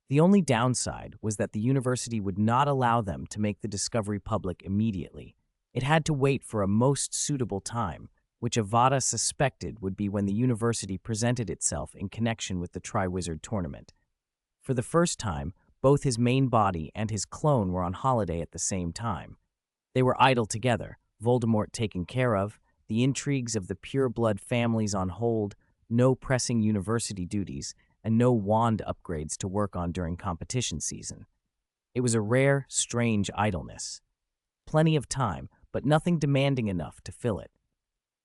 The only downside was that the university would not allow them to make the discovery public immediately. It had to wait for a most suitable time, which Avada suspected would be when the university presented itself in connection with the Triwizard tournament. For the first time, both his main body and his clone were on holiday at the same time. They were idle together, Voldemort taken care of, the intrigues of the pure-blood families on hold, no pressing university duties, and no wand upgrades to work on during competition season. It was a rare, strange idleness. Plenty of time, but nothing demanding enough to fill it.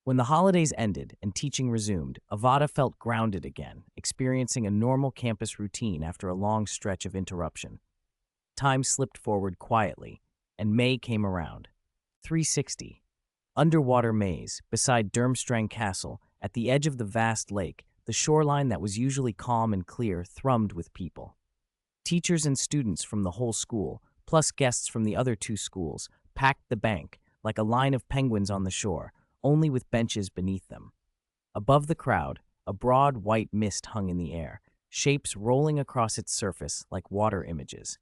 When the holidays ended and teaching resumed, Avada felt grounded again, experiencing a normal campus routine after a long stretch of interruption. Time slipped forward quietly, and May came around. 360. Underwater maze, beside Durmstrang Castle, at the edge of the vast lake, the shoreline that was usually calm and clear thrummed with people. Teachers and students from the whole school, plus guests from the other 2 schools, packed the bank, like a line of penguins on the shore, only with benches beneath them. Above the crowd, a broad white mist hung in the air, shapes rolling across its surface like water images.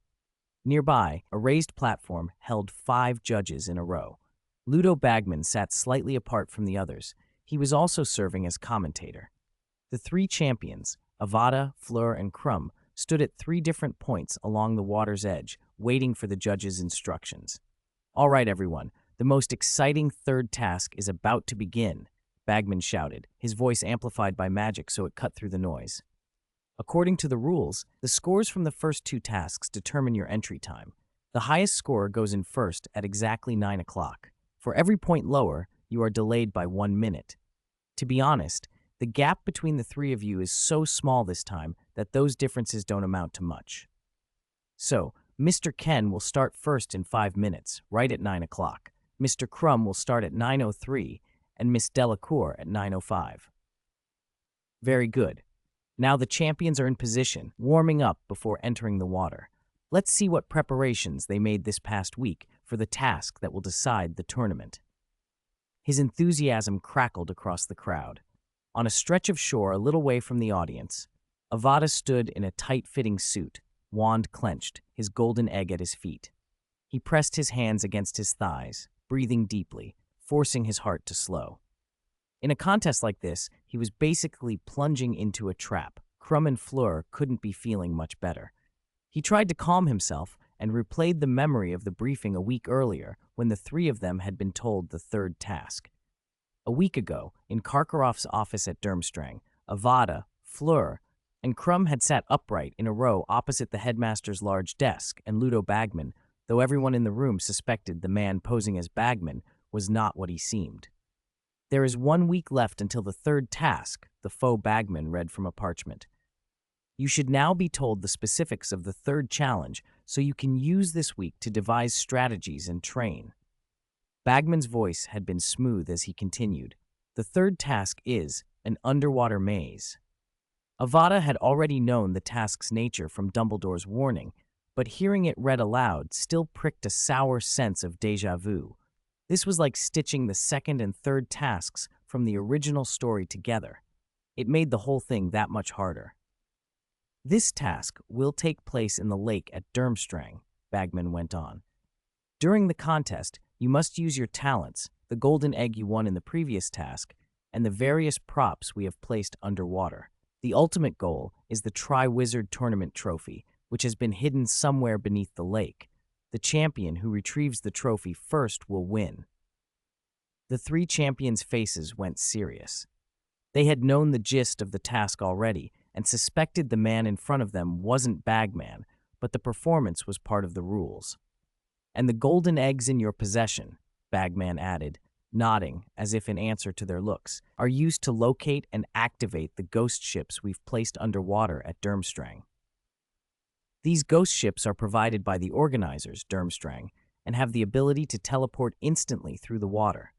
Nearby, a raised platform held 5 judges in a row. Ludo Bagman sat slightly apart from the others. He was also serving as commentator. The 3 champions, Avada, Fleur, and Crumb, stood at 3 different points along the water's edge, waiting for the judges' instructions. "All right, everyone, the most exciting 3rd task is about to begin," Bagman shouted, his voice amplified by magic so it cut through the noise. According to the rules, the scores from the first 2 tasks determine your entry time. The highest scorer goes in first at exactly 9 o'clock. For every point lower, you are delayed by 1 minute. To be honest, the gap between the 3 of you is so small this time that those differences don't amount to much. So, Mr. Ken will start first in 5 minutes, right at 9 o'clock. Mr. Crumb will start at 9:03, and Miss Delacour at 9:05. Very good. Now the champions are in position, warming up before entering the water. Let's see what preparations they made this past week for the task that will decide the tournament. His enthusiasm crackled across the crowd. On a stretch of shore a little way from the audience, Avada stood in a tight-fitting suit, wand clenched, his golden egg at his feet. He pressed his hands against his thighs, breathing deeply, forcing his heart to slow. In a contest like this, he was basically plunging into a trap. Crumb and Fleur couldn't be feeling much better. He tried to calm himself and replayed the memory of the briefing a week earlier when the 3 of them had been told the 3rd task. A week ago, in Karkaroff's office at Durmstrang, Avada, Fleur, and Crumb had sat upright in a row opposite the headmaster's large desk, and Ludo Bagman, though everyone in the room suspected the man posing as Bagman, was not what he seemed. "There is 1 week left until the 3rd task," the faux Bagman read from a parchment. "You should now be told the specifics of the 3rd challenge so you can use this week to devise strategies and train." Bagman's voice had been smooth as he continued. "The 3rd task is an underwater maze." Avada had already known the task's nature from Dumbledore's warning, but hearing it read aloud still pricked a sour sense of déjà vu. This was like stitching the second and third tasks from the original story together. It made the whole thing that much harder. This task will take place in the lake at Durmstrang, Bagman went on. During the contest, you must use your talents, the golden egg you won in the previous task, and the various props we have placed underwater. The ultimate goal is the Tri-Wizard Tournament trophy, which has been hidden somewhere beneath the lake. The champion who retrieves the trophy first will win. The three champions' faces went serious. They had known the gist of the task already and suspected the man in front of them wasn't Bagman, but the performance was part of the rules. And the golden eggs in your possession, Bagman added, nodding as if in answer to their looks, are used to locate and activate the ghost ships we've placed underwater at Durmstrang. These ghost ships are provided by the organizers, Durmstrang, and have the ability to teleport instantly through the water.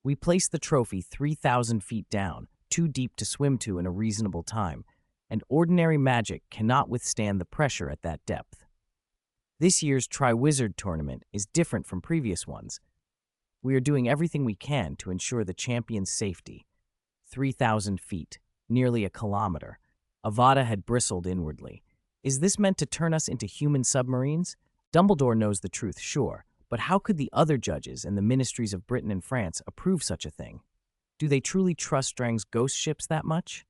We place the trophy 3,000 feet down, too deep to swim to in a reasonable time, and ordinary magic cannot withstand the pressure at that depth. This year's Tri-Wizard tournament is different from previous ones. We are doing everything we can to ensure the champion's safety. 3,000 feet, nearly a kilometer. Avada had bristled inwardly. Is this meant to turn us into human submarines? Dumbledore knows the truth, sure, but how could the other judges and the ministries of Britain and France approve such a thing? Do they truly trust Strang's ghost ships that much?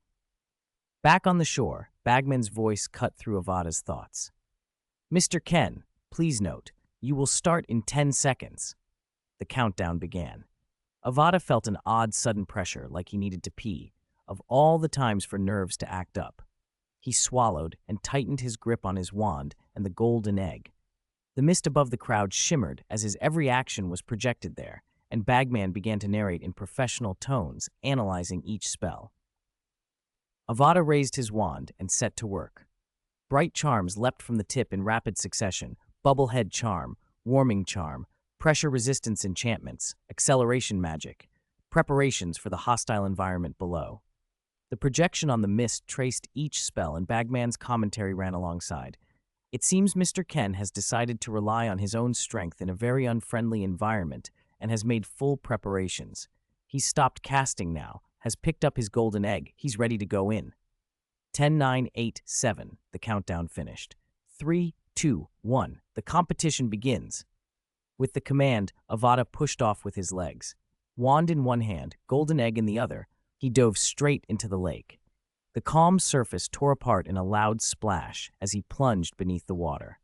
Back on the shore, Bagman's voice cut through Avada's thoughts. Mr. Ken, please note, you will start in 10 seconds. The countdown began. Avada felt an odd sudden pressure like he needed to pee, of all the times for nerves to act up. He swallowed and tightened his grip on his wand and the golden egg. The mist above the crowd shimmered as his every action was projected there, and Bagman began to narrate in professional tones, analyzing each spell. Avada raised his wand and set to work. Bright charms leapt from the tip in rapid succession: bubblehead charm, warming charm, pressure resistance enchantments, acceleration magic, preparations for the hostile environment below. The projection on the mist traced each spell, and Bagman's commentary ran alongside. It seems Mr. Ken has decided to rely on his own strength in a very unfriendly environment and has made full preparations. He's stopped casting now, has picked up his golden egg. He's ready to go in. 10, 9, 8, 7. The countdown finished. 3, 2, 1. The competition begins. With the command, Avada pushed off with his legs. Wand in one hand, golden egg in the other, he dove straight into the lake. The calm surface tore apart in a loud splash as he plunged beneath the water.